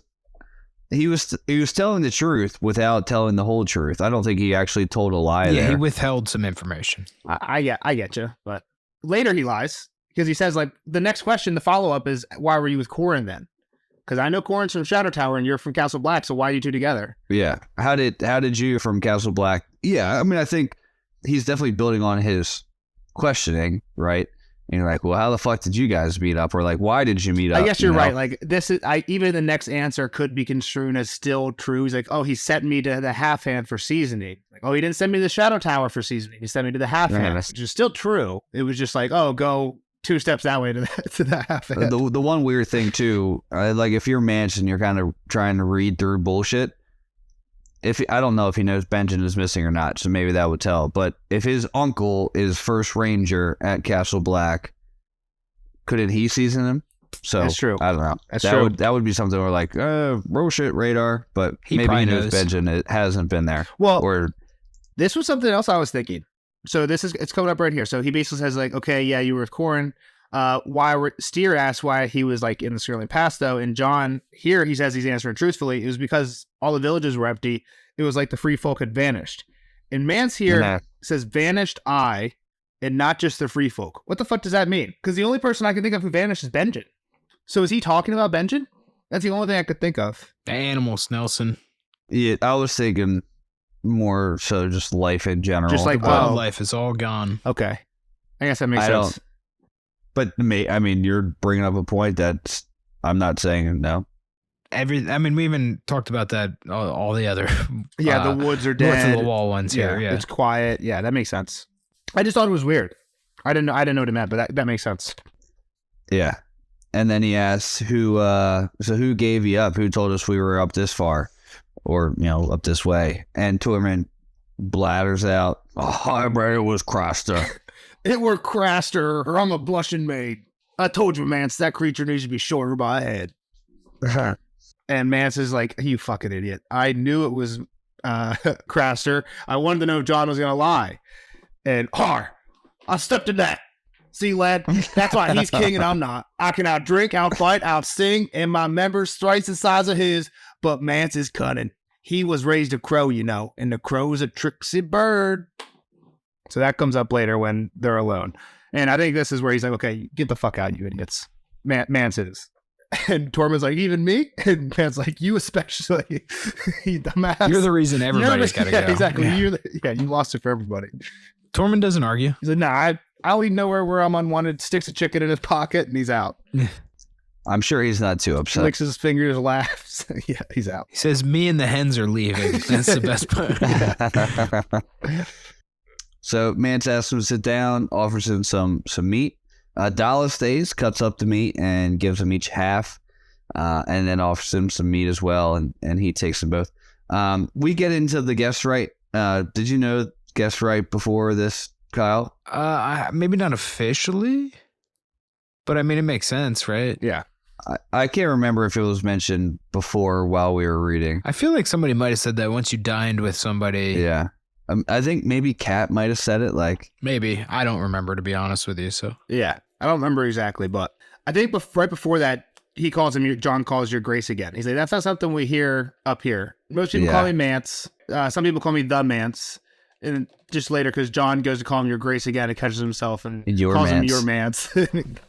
He was telling the truth without telling the whole truth. I don't think he actually told a lie. Yeah, he withheld some information. I get you, but later he lies because he says the next question, the follow up is, why were you with Corran then? Because I know Corran's from Shadow Tower and you're from Castle Black, so why are you two together? Yeah. How did you from Castle Black? Yeah, I mean, I think he's definitely building on his questioning, right? And you're like, well, how the fuck did you guys meet up? Or why did you meet up? I guess you're right. This is even the next answer could be construed as still true. He's like, oh, he sent me to the half hand for seasoning. Oh, he didn't send me to the Shadow Tower for seasoning. He sent me to the half hand, which is still true. It was just oh, go 2 steps that way to the half hand. The one weird thing too, if you're Mance and you're kind of trying to read through bullshit, I don't know if he knows Benjen is missing or not, so maybe that would tell. But if his uncle is first ranger at Castle Black, couldn't he season him? So that's true. I don't know. That would be something where bullshit radar, but maybe he knows Benjen. It hasn't been there. Well, this was something else I was thinking. So it's coming up right here. So he basically says okay, yeah, you were with Corran. Steer asked why he was in the Skirling Pass though, and Jon here he says he's answering truthfully. It was because all the villages were empty. It was the free folk had vanished. And Mance here says vanished and not just the free folk. What the fuck does that mean? Because the only person I can think of who vanished is Benjen. So is he talking about Benjen? That's the only thing I could think of. The animals, Nelson. Yeah, I was thinking more so just life in general. Just wildlife is all gone. Okay. I guess that makes sense. But I mean, you're bringing up a point that I'm not saying no. I mean, we even talked about that. All the other, the woods are dead. North of the wall ones here. Yeah, it's quiet. Yeah, that makes sense. I just thought it was weird. I didn't know what it meant, but that makes sense. Yeah, and then he asks who gave you up? Who told us we were up this far, or up this way? And Tormund blathers out, "Oh, I bet it was Craster." It were Craster, or I'm a blushing maid. I told you, Mance, that creature needs to be shorter by a head. And Mance is like, you fucking idiot. I knew it was Craster. I wanted to know if Jon was going to lie. And, I stepped in that. See, lad, that's why he's king and I'm not. I can outdrink, outfight, outsing, and my members thrice the size of his, but Mance is cunning. He was raised a crow, and the crow's a tricksy bird. So that comes up later when they're alone. And I think this is where he's like, okay, get the fuck out, you idiots. Man says. And Tormund's like, even me? And Man's like, you especially. You dumbass. You're the reason everybody's got to go. Exactly. Yeah. You lost it for everybody. Tormund doesn't argue. He's like, nah, I only know where I'm unwanted, sticks a chicken in his pocket, and he's out. I'm sure he's not too upset. Licks his fingers, laughs. Yeah, he's out. He says, me and the hens are leaving. That's the best part. So Mance asks him to sit down, offers him some meat. Dala stays, cuts up the meat, and gives them each half, and then offers him some meat as well, and he takes them both. We get into the guest right. Did you know guest right before this, Kyle? Maybe not officially, but I mean, it makes sense, right? Yeah. I can't remember if it was mentioned before while we were reading. I feel like somebody might have said that once you dined with somebody. Yeah. I think maybe Kat might have said it. Like, maybe. I don't remember, to be honest with you. So yeah, I don't remember exactly, but I think right before that, he calls him. John calls your grace again. He's like, that's not something we hear up here. Most people call me Mance. Some people call me the Mance. And just later, because John goes to call him your grace again, and catches himself and calls him your Mance.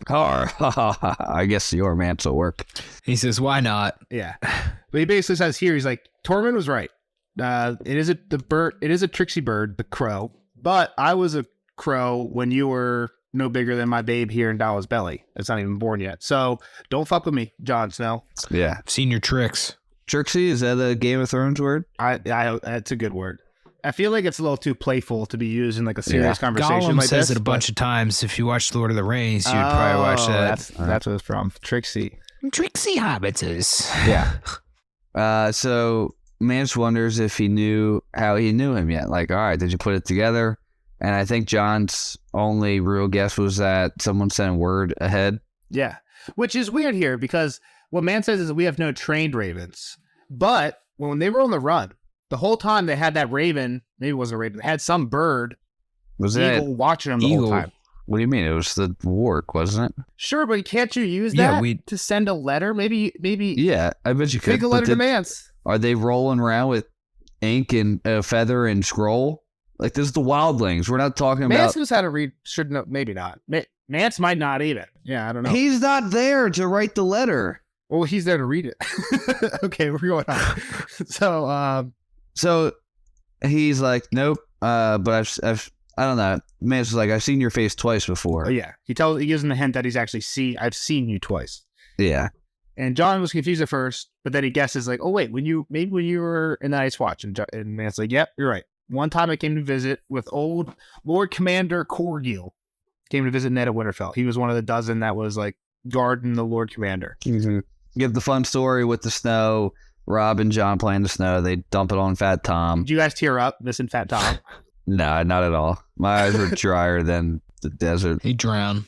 I guess your Mance will work. He says, why not? Yeah, but he basically says here, he's like, Tormund was right. It is a tricksy bird, the crow. But I was a crow when you were no bigger than my babe here in Dala's belly. It's not even born yet. So don't fuck with me, Jon Snow. Yeah, I've seen your tricks. Trixie, is that a Game of Thrones word? That's a good word. I feel like it's a little too playful to be used in like a serious conversation. Gollum like says this, it a bunch of times. If you watch Lord of the Rings, you'd probably watch that. That's what it's from. Trixie. Trixie Hobbiters. Yeah. So Mance wonders if he knew how he knew him yet. Like, all right, did you put it together? And I think John's only real guess was that someone sent word ahead. Yeah. Which is weird here because what Mance says is we have no trained ravens. But when they were on the run, the whole time they had that raven, maybe it wasn't a raven, they had some bird, eagle watching them the whole time. What do you mean? It was the wark, wasn't it? Sure, but can't you use that to send a letter? Maybe. Yeah, I bet you could. Make a letter to Mance. Are they rolling around with ink and feather and scroll? Like, this is the wildlings. We're not talking about... Mance knows how to read. Should know. Maybe not. Mance might not even. Yeah, I don't know. He's not there to write the letter. Well, he's there to read it. Okay, we're going on. So he's like, nope. But I don't know. Mance was like, I've seen your face twice before. Oh yeah, he gives him the hint that he's actually I've seen you twice. Yeah. And John was confused at first, but then he guesses like, oh wait, when you were in the Night's Watch, and Mance's like, yep, you're right. One time I came to visit with old Lord Commander Corgil. Came to visit Ned at Winterfell. He was one of the dozen that was like guarding the Lord Commander. Mm-hmm. Give the fun story with the snow. Rob and John playing the snow. They dump it on Fat Tom. Did you guys tear up missing Fat Tom? No, not at all. My eyes were drier than the desert. He drowned.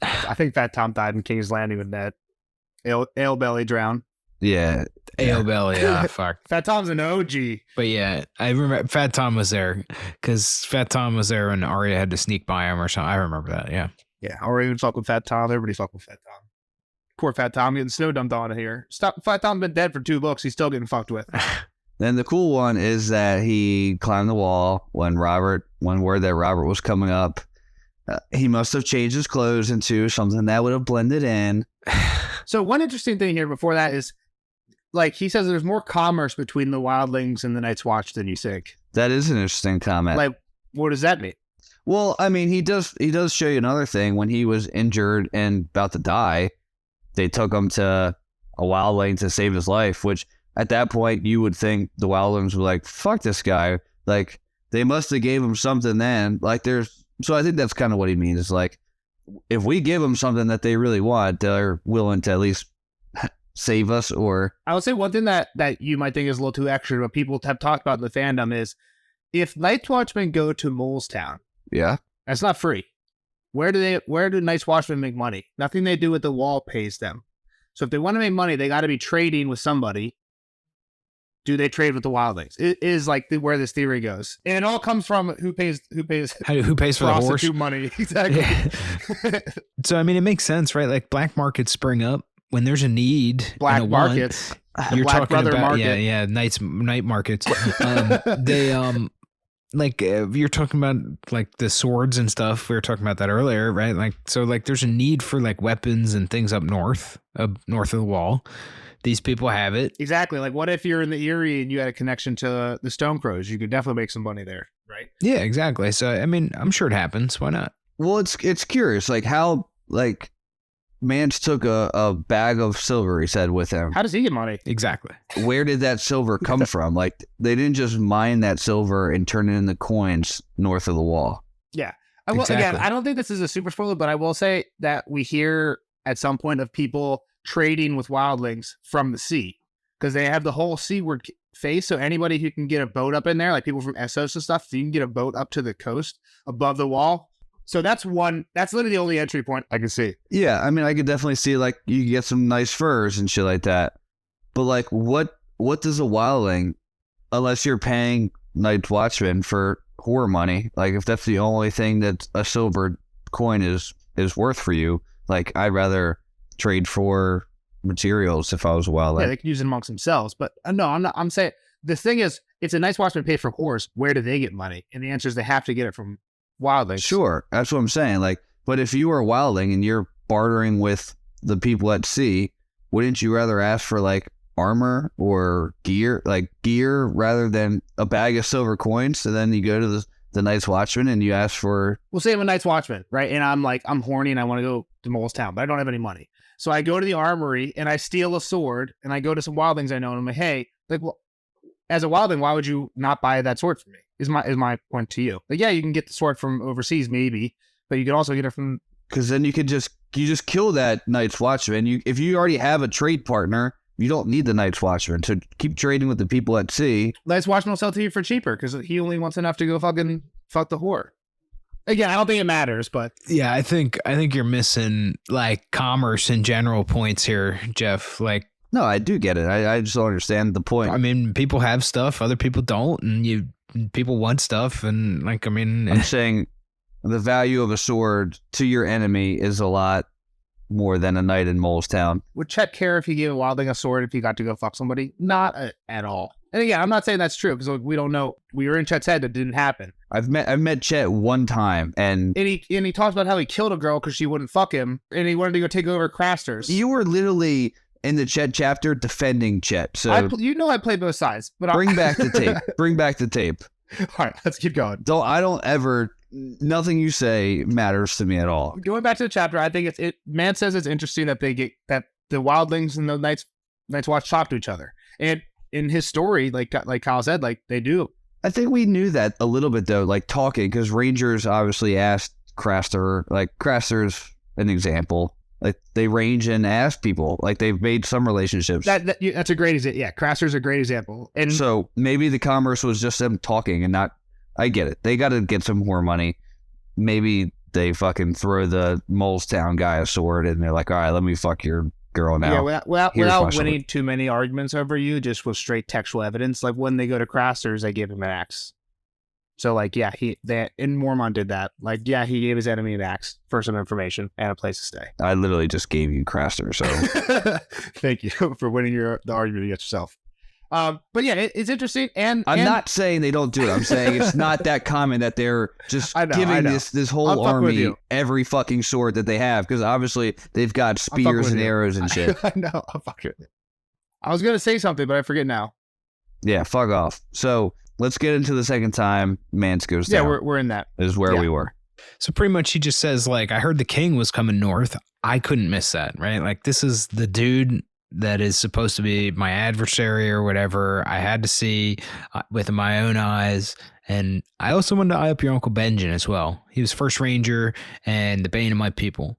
I think Fat Tom died in King's Landing with Ned. Ale Belly drowned. Yeah. Ale Belly, yeah, fuck. Fat Tom's an OG. But yeah, I remember Fat Tom was there because Fat Tom was there when Arya had to sneak by him or something. I remember that, yeah. Yeah, Arya would fuck with Fat Tom. Everybody fuck with Fat Tom. Poor Fat Tom getting snow dumped on here. Fat Tom's been dead for 2 books. He's still getting fucked with. Then the cool one is that he climbed the wall when word that Robert was coming up. He must have changed his clothes into something that would have blended in. So one interesting thing here before that is, like, he says there's more commerce between the wildlings and the Night's Watch than you think. That is an interesting comment. Like, what does that mean? Well, I mean, he does show you another thing. When he was injured and about to die, they took him to a wildling to save his life, which at that point you would think the wildlings were like, fuck this guy. Like, they must have gave him something then. Like, so I think that's kind of what he means. It's like, if we give them something that they really want, they're willing to at least save us. Or I would say one thing that you might think is a little too extra, but people have talked about in the fandom is if Night Watchmen go to Molestown, yeah, that's not free. Where do Night's Watchmen make money? Nothing they do with the wall pays them. So if they want to make money, they got to be trading with somebody. Do they trade with the wildlings? It is like where this theory goes, and it all comes from who pays for the horse money. Exactly. Yeah. So I mean, it makes sense, right? Like black markets spring up when there's a need. Black markets. You're Black talking brother about market. night markets. like you're talking about like the swords and stuff. We were talking about that earlier, right? Like, so like there's a need for like weapons and things up north of the wall. These people have it. Exactly. Like, what if you're in the Erie and you had a connection to the Stone Crows? You could definitely make some money there, right? Yeah, exactly. So, I mean, I'm sure it happens. Why not? Well, it's curious, like how like Mance took a bag of silver, he said, with him. How does he get money? Exactly. Where did that silver come from? Like, they didn't just mine that silver and turn it into coins north of the wall. Yeah. Again, Exactly. I don't think this is a super spoiler, but I will say that we hear at some point of people trading with wildlings from the sea because they have the whole seaward face. So anybody who can get a boat up in there, like people from Essos and stuff, you can get a boat up to the coast above the wall. So that's literally the only entry point I can see. Yeah, I mean, I could definitely see, like, you could get some nice furs and shit like that. But, like, what does a wildling, unless you're paying Night's Watchman for whore money, like, if that's the only thing that a silver coin is worth for you, like, I'd rather trade for materials if I was a wildling. Yeah, they can use it amongst themselves. But no, I'm saying the thing is, it's a Night's Watchman paid for whores. Where do they get money? And the answer is they have to get it from wildlings. Sure, that's what I'm saying. Like, but if you were a wildling and you're bartering with the people at sea, wouldn't you rather ask for like armor or gear rather than a bag of silver coins? So then you go to the Night's Watchman and you ask for. Well, say I'm a Night's Watchman, right? And I'm horny and I want to go to Mole's Town, but I don't have any money. So I go to the armory and I steal a sword and I go to some wildlings I know and I'm like, hey, like, well, as a wildling, why would you not buy that sword from me? Is my point to you. Like, yeah, you can get the sword from overseas maybe, but you can also get it from. Because then you just kill that Night's Watchman. If you already have a trade partner, you don't need the Night's Watchman. So keep trading with the people at sea. Night's Watchman will sell to you for cheaper because he only wants enough to go fuck the whore. Again, I don't think it matters, but yeah, I think you're missing like commerce in general points here, Jeff. Like, no, I do get it. I just don't understand the point. I mean, people have stuff, other people don't, and people want stuff, and like, I mean, I'm saying the value of a sword to your enemy is a lot more than a night in Mole's Town. Would Chet care if he gave a wildling a sword if he got to go fuck somebody? Not at all. And again, I'm not saying that's true because we don't know. We were in Chet's head, that didn't happen. I've met Chet one time, and he talks about how he killed a girl because she wouldn't fuck him, and he wanted to go take over Craster's. You were literally in the Chet chapter defending Chet. So I played both sides. But bring back the tape. Bring back the tape. All right, let's keep going. Nothing you say matters to me at all. Going back to the chapter, I think Man says it's interesting that that the wildlings and the Night's Watch talk to each other, and in his story, like Kyle said, like they do. I think we knew that a little bit though, like talking, because Rangers obviously asked Craster, like Craster's an example. Like they range and ask people, like they've made some relationships. That's a great example. Yeah, Craster's a great example. And so maybe the commerce was just them talking and not. I get it. They got to get some more money. Maybe they fucking throw the Mole's Town guy a sword and they're like, all right, let me fuck your girl now. Yeah, without winning too many arguments over you, just with straight textual evidence. Like when they go to Craster's, they give him an axe. So like, yeah, and Mormont did that. Like, yeah, he gave his enemy an axe for some information and a place to stay. I literally just gave you Craster, so thank you for winning the argument against yourself. But yeah, it's interesting. And I'm not saying they don't do it. I'm saying it's not that common that they're just giving this whole army every fucking sword that they have, because obviously they've got spears and arrows and shit. I know. I'll fuck with you. I was gonna say something, but I forget now. Yeah, fuck off. So let's get into the second time Mance goes down. Yeah, we're in that. Is where we were. So pretty much he just says, like, I heard the king was coming north. I couldn't miss that, right? Like, this is the dude that is supposed to be my adversary or whatever. I had to see with my own eyes. And I also wanted to eye up your Uncle Benjamin as well. He was first ranger and the bane of my people.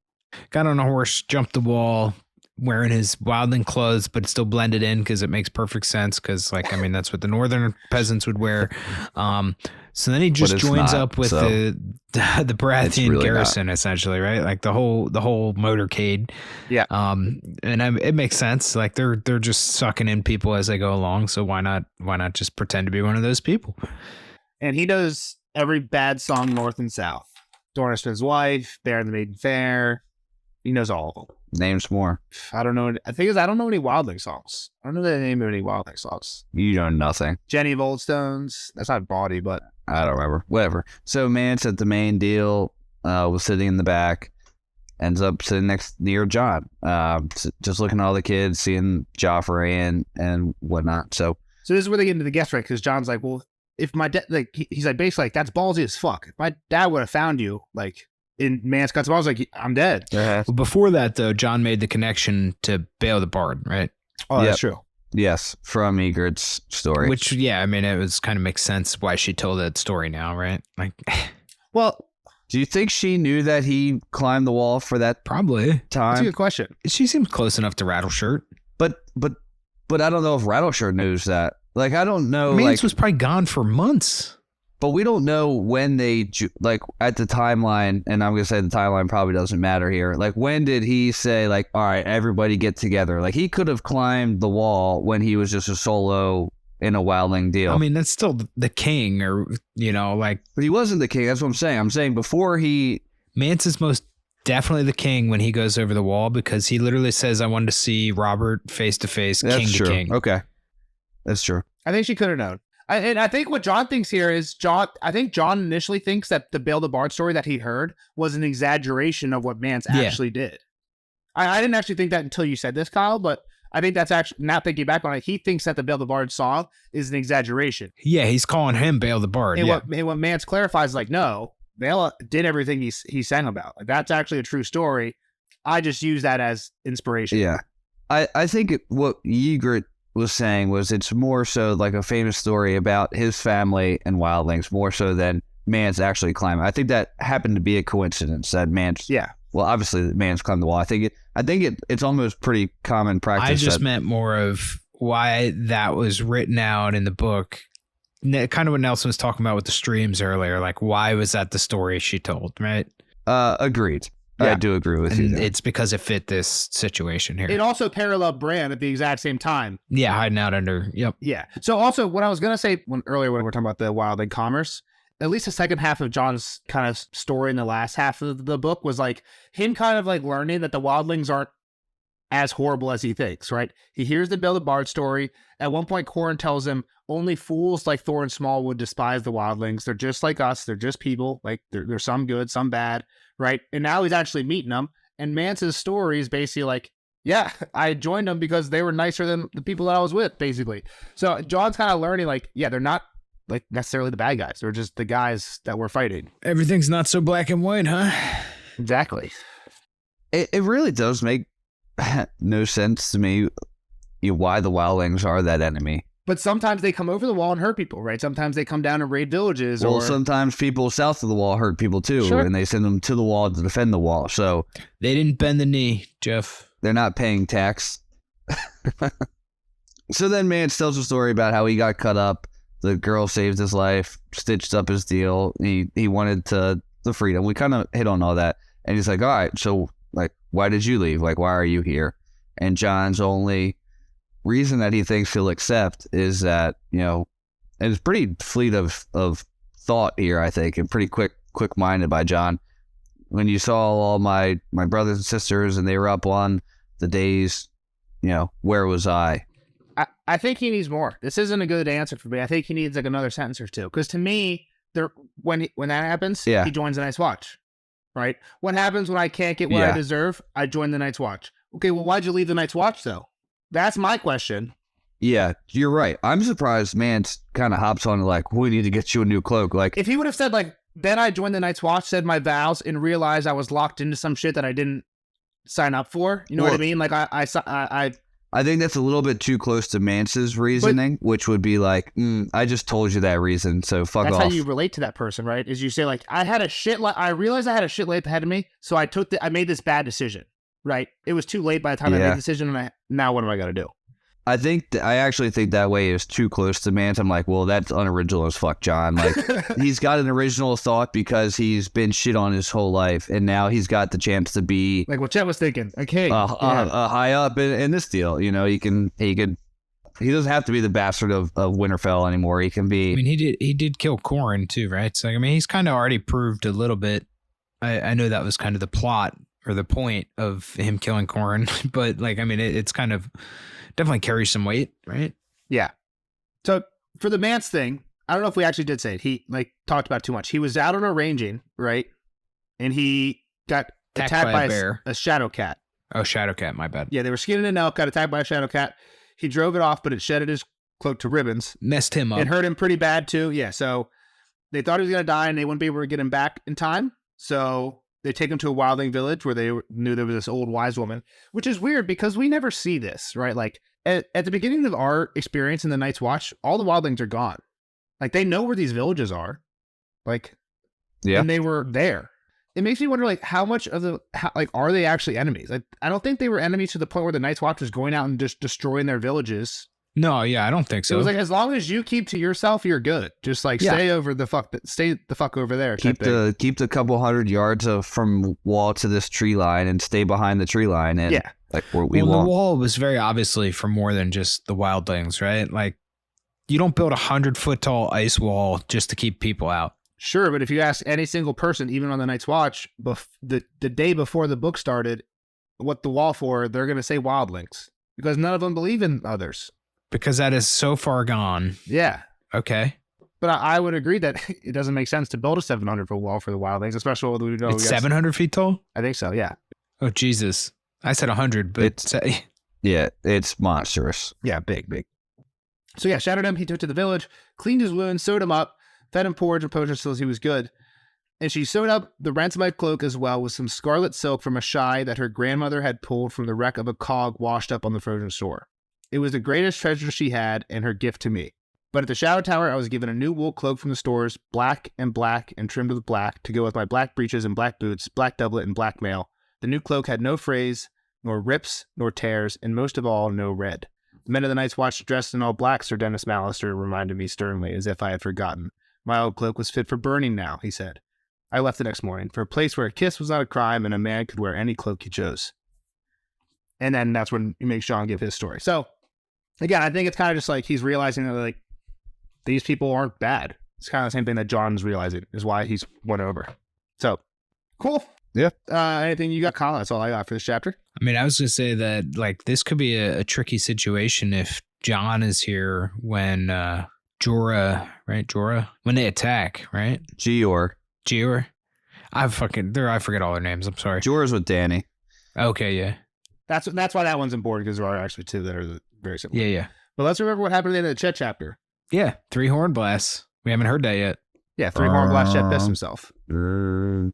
Got on a horse, jumped the wall, wearing his wildling clothes, but still blended in because it makes perfect sense. Because, like, I mean, that's what the northern peasants would wear. So then he just joins up with the Baratheon really garrison, essentially, right? Like the whole motorcade. Yeah. And it makes sense. Like they're just sucking in people as they go along. So why not just pretend to be one of those people? And he does every bad song north and south. Dorniston's Wife, Bear and the Maiden Fair. He knows all of them. Names more. I don't know. I think I don't know any Wildling songs. I don't know the name of any Wildling songs. You know nothing. Jenny of Old Stones. That's not bawdy, but I don't remember. Whatever. So Mance at the main deal was sitting in the back. Ends up sitting near John. Just looking at all the kids, seeing Joffrey and whatnot. So this is where they get into the guest right, because John's like, well, if my dad, like, he's like, basically, like, that's ballsy as fuck. If my dad would have found you, like, in Mance Cuts Balls, like, I'm dead. Well, before that, though, John made the connection to Bail the Bard, right? Oh, that's true. Yes, from Ygritte's story. Which, yeah, I mean, it was kind of makes sense why she told that story now, right? Like, well, do you think she knew that he climbed the wall for that probably time? That's a good question. She seems close enough to Rattleshirt. But I don't know if Rattleshirt knows that. Like, I don't know. Mance was probably gone for months. But we don't know when they, like, at the timeline, and I'm going to say the timeline probably doesn't matter here. Like, when did he say, like, all right, everybody get together? Like, he could have climbed the wall when he was just a solo in a wildling deal. I mean, that's still the king, or, you know, like. But he wasn't the king. That's what I'm saying. I'm saying before he. Mance is most definitely the king when he goes over the wall, because he literally says, I wanted to see Robert face to face, king to king. Okay. That's true. I think she could have known. And I think what John thinks here is I think John initially thinks that the Bail the Bard story that he heard was an exaggeration of what Mance actually did. I didn't actually think that until you said this, Kyle, but I think that's actually, now thinking back on it, he thinks that the Bail the Bard song is an exaggeration. Yeah, he's calling him Bail the Bard. And what Mance clarifies, like, no, Bail did everything he sang about. Like, that's actually a true story. I just use that as inspiration. Yeah. I think what Ygritte was saying was it's more so like a famous story about his family and wildlings, more so than Mance actually climbing. I think that happened to be a coincidence that Mance. Yeah. Well, obviously Mance climbed the wall. I think it's almost pretty common practice. I just meant more of why that was written out in the book. Kind of what Nelson was talking about with the streams earlier. Like, why was that the story she told? Right. Agreed. Yeah. I do agree with you there. It's because it fit this situation here. It also paralleled Bran at the exact same time. Yeah, hiding out under. Yep. Yeah. So also, what I was gonna say earlier when we were talking about the wildling commerce, at least the second half of John's kind of story in the last half of the book was like him kind of like learning that the wildlings aren't as horrible as he thinks. Right? He hears the Bail the Bard story. At one point, Corrin tells him only fools like Thorin Small would despise the wildlings. They're just like us. They're just people. Like they're some good, some bad. Right. And now he's actually meeting them. And Mance's story is basically like, yeah, I joined them because they were nicer than the people that I was with, basically. So John's kind of learning, like, yeah, they're not like necessarily the bad guys. They're just the guys that we're fighting. Everything's not so black and white, huh? Exactly. It really does make no sense to me why the wildlings are that enemy. But sometimes they come over the wall and hurt people, right? Sometimes they come down and raid villages. Well, sometimes people south of the wall hurt people too, sure. And they send them to the wall to defend the wall. So they didn't bend the knee, Jeff. They're not paying tax. So then Mance tells a story about how he got cut up. The girl saved his life, stitched up his deal. He wanted the freedom. We kind of hit on all that. And he's like, all right, so like, why did you leave? Like, why are you here? And John's only reason that he thinks he'll accept is that, and it's pretty fleet of thought here, I think, and pretty quick-minded by John. When you saw all my brothers and sisters and they were up on the days, where was I? I think he needs more. This isn't a good answer for me. I think he needs like another sentence or two. Because to me, when that happens, he joins the Night's Watch, right? What happens when I can't get what I deserve? I join the Night's Watch. Okay, well, why'd you leave the Night's Watch, though? That's my question. Yeah, you're right. I'm surprised Mance kind of hops on like, we need to get you a new cloak. Like, if he would have said like, then I joined the Night's Watch, said my vows, and realized I was locked into some shit that I didn't sign up for. You know what I mean? Like I think that's a little bit too close to Mance's reasoning, which would be like, I just told you that reason, so fuck off. That's how you relate to that person, right? Is you say like, I realized I had a shit laid ahead of me, so I made this bad decision. Right. It was too late by the time I made the decision. And now what am I going to do? I actually think that way is too close to Mance. I'm like, well, that's unoriginal as fuck, John. Like, he's got an original thought because he's been shit on his whole life. And now he's got the chance to be like what Chet was thinking. Okay. High up in this deal. He doesn't have to be the bastard of Winterfell anymore. He can be. I mean, he did kill Corrin too, right? So, I mean, he's kind of already proved a little bit. I know that was kind of the plot or the point of him killing Corrin. But like, I mean, it's kind of definitely carries some weight, right? Yeah. So for the Mance thing, I don't know if we actually did say it. He like talked about it too much. He was out on a ranging, right? And he got attacked by a bear. A shadow cat. Oh, shadow cat. My bad. Yeah, they were skinning an elk, got attacked by a shadow cat. He drove it off, but it shedded his cloak to ribbons. Messed him up. It hurt him pretty bad too. Yeah, so they thought he was going to die and they wouldn't be able to get him back in time. So they take him to a wildling village where they knew there was this old wise woman, which is weird because we never see this, right? Like at the beginning of our experience in the Night's Watch, all the wildlings are gone. Like they know where these villages are. Like, yeah. And they were there. It makes me wonder, like, how much of are they actually enemies? Like, I don't think they were enemies to the point where the Night's Watch was going out and just destroying their villages. No, yeah, I don't think so. It was like, as long as you keep to yourself, you're good. Just like stay the fuck over there. Keep the couple 100 yards from wall to this tree line and stay behind the tree line. And like what we want. The wall was very obviously for more than just the wildlings, right? Like you don't build 100-foot tall ice wall just to keep people out. Sure, but if you ask any single person, even on the Night's Watch, the day before the book started, what the wall for, they're going to say wildlings because none of them believe in others. Because that is so far gone. Yeah. Okay. But I would agree that it doesn't make sense to build a 700-foot wall for the wildlings, especially when we know it's 700 feet tall? I think so, yeah. Oh, Jesus. I said 100, but... it's monstrous. Yeah, big. So yeah, shattered him. He took to the village, cleaned his wounds, sewed him up, fed him porridge and potions till he was good. And she sewed up the ransomite cloak as well with some scarlet silk from a shy that her grandmother had pulled from the wreck of a cog washed up on the frozen shore. It was the greatest treasure she had and her gift to me. But at the Shadow Tower, I was given a new wool cloak from the stores, black and trimmed with black, to go with my black breeches and black boots, black doublet and black mail. The new cloak had no frays, nor rips, nor tears, and most of all, no red. The men of the Night's Watch dressed in all black, Sir Dennis Mallister reminded me sternly, as if I had forgotten. My old cloak was fit for burning now, he said. I left the next morning, for a place where a kiss was not a crime and a man could wear any cloak he chose. And then that's when he makes John give his story. So, again, I think it's kind of just like he's realizing that, like, these people aren't bad. It's kind of the same thing that John's realizing is why he's won over. So, cool. Yeah. Anything you got, Colin? That's all I got for this chapter. I mean, I was going to say that, like, this could be a tricky situation if John is here when Jorah, right? Jorah? When they attack, right? Gior. I forget all their names. I'm sorry. Jorah's with Danny. Okay, yeah. That's why that one's important, because there are actually two that are very similar. Yeah. But let's remember what happened at the end of the Chet chapter. Yeah, 3 horn blasts. We haven't heard that yet. Yeah, 3 horn blast Chet pissed himself. I'm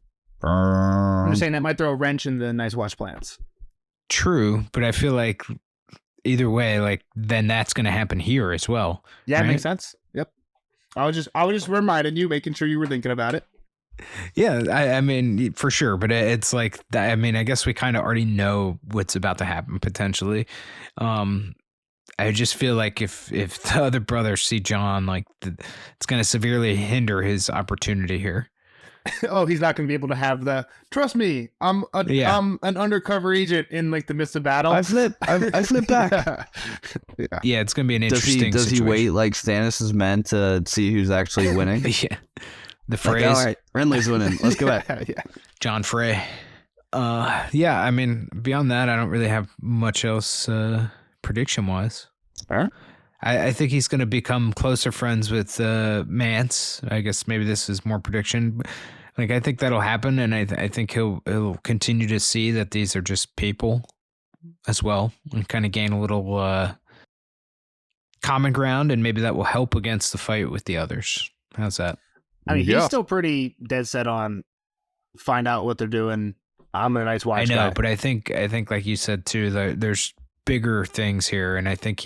just saying that might throw a wrench in the Night's Watch plans. True, but I feel like either way, like then that's going to happen here as well. Yeah, right? It makes sense. Yep. I was just reminding you, making sure you were thinking about it. Yeah, I mean, for sure. But it's like, I mean, I guess we kind of already know what's about to happen potentially. I just feel like if the other brothers see John, like it's going to severely hinder his opportunity here. Oh, he's not going to be able to have the, trust me, I'm an undercover agent in like the midst of battle. I flip back. Yeah, it's going to be an interesting Does he situation. wait like Stannis' men to see who's actually winning? Yeah. The phrase. Like, all right, Renly's winning. Let's go back. Yeah. John Frey. Yeah, I mean, beyond that, I don't really have much else prediction-wise. Huh? I think he's going to become closer friends with Mance. I guess maybe this is more prediction. Like, I think that'll happen, and I think he'll continue to see that these are just people as well, and kind of gain a little common ground, and maybe that will help against the fight with the others. How's that? I mean, he's still pretty dead set on find out what they're doing. I'm a Night's Watch guy. I know, guy. but I think like you said too, there's bigger things here, and I think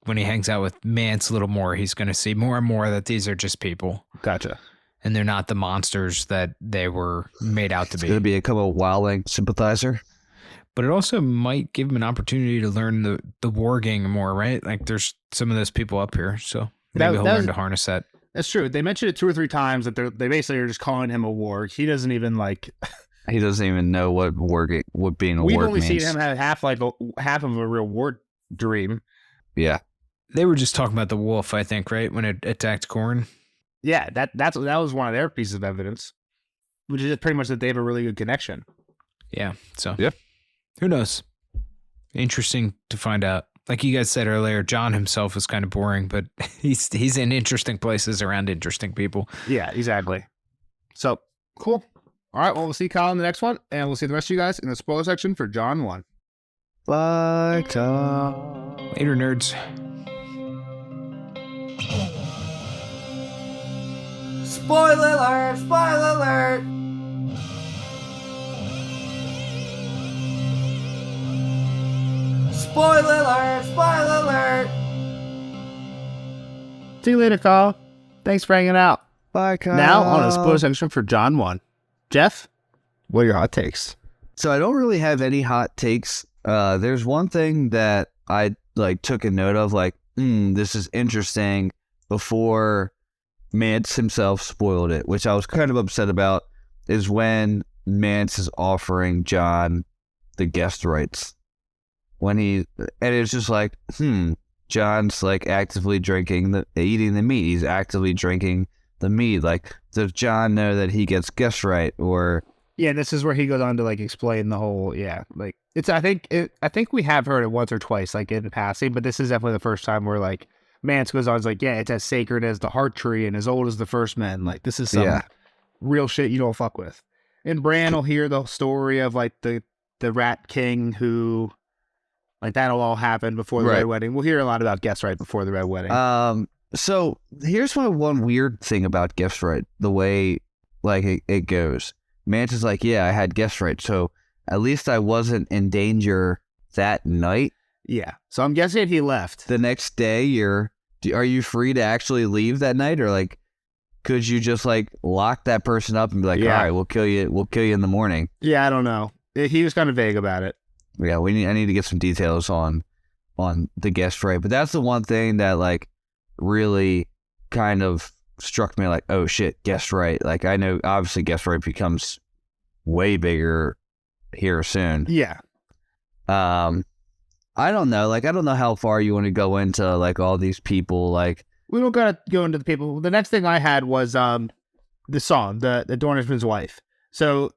when he hangs out with Mance a little more, he's going to see more and more that these are just people. Gotcha. And they're not the monsters that they were made out to be. It's going to be a couple of wildling sympathizer. But it also might give him an opportunity to learn the warging more, right? Like there's some of those people up here, so maybe he'll learn to harness that. That's true. They mentioned it 2 or 3 times that they basically are just calling him a warg. He doesn't even like. He doesn't even know what being a warg means. We've only seen him have half of a real ward dream. Yeah. They were just talking about the wolf, I think, right? When it attacked Corrin. Yeah, that was one of their pieces of evidence, which is pretty much that they have a really good connection. Yeah. So Yep. Who knows? Interesting to find out. Like you guys said earlier, John himself is kind of boring, but he's in interesting places around interesting people. Yeah, exactly. So cool. All right, well, we'll see Kyle in the next one, and we'll see the rest of you guys in the spoiler section for John 1. Bye, Tom. Later, nerds. Spoiler alert! Spoiler alert! Spoiler alert! Spoiler alert! See you later, Kyle. Thanks for hanging out. Bye, Kyle. Now on to the spoiler section for John 1. Jeff, what are your hot takes? So I don't really have any hot takes. There's one thing that I took a note of, this is interesting before Mance himself spoiled it, which I was kind of upset about, is when Mance is offering John the guest rights. And it's just like, John's actively eating the meat. He's actively drinking the meat. Does John know that he gets guest right? Or yeah, this is where he goes on to explain the whole. Yeah, it's. I think we have heard it once or twice, in passing, but this is definitely the first time where Mance goes on. It's it's as sacred as the heart tree and as old as the first men. This is some real shit you don't fuck with. And Bran will hear the story of the Rat King who. That'll all happen before the Red Wedding. We'll hear a lot about guest right before the Red Wedding. So here's one weird thing about guest right. The way it goes. Mance is yeah, I had guest right, so at least I wasn't in danger that night. Yeah. So I'm guessing he left. The next day, are you free to actually leave that night, or could you just lock that person up and be all right, we'll kill you in the morning? Yeah, I don't know. He was kind of vague about it. Yeah, I need to get some details on the guest right, but that's the one thing that really kind of struck me oh shit, guest right. I know obviously guest right becomes way bigger here soon. Yeah. I don't know. I don't know how far you want to go into all these people. We don't gotta go into the people. The next thing I had was the song, the Dornishman's Wife. So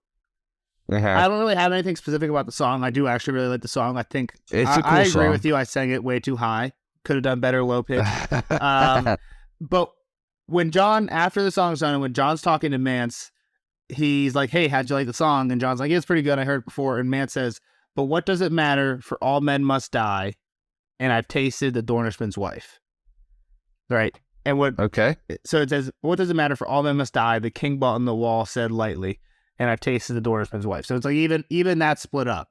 I don't really have anything specific about the song. I do actually really like the song. I think it's a cool I agree song. with you. I sang it way too high. Could have done better low pitch. But when John, after the song's done, and when John's talking to Mance, he's like, "Hey, how'd you like the song?" And John's like, "Yeah, it's pretty good. I heard it before." And Mance says, "But what does it matter? For all men must die, and I've tasted the Dornishman's wife." Right. And so it says, "What does it matter? For all men must die. The king bought on the wall said lightly, and I've tasted the Dornishman's wife." So it's even that split up,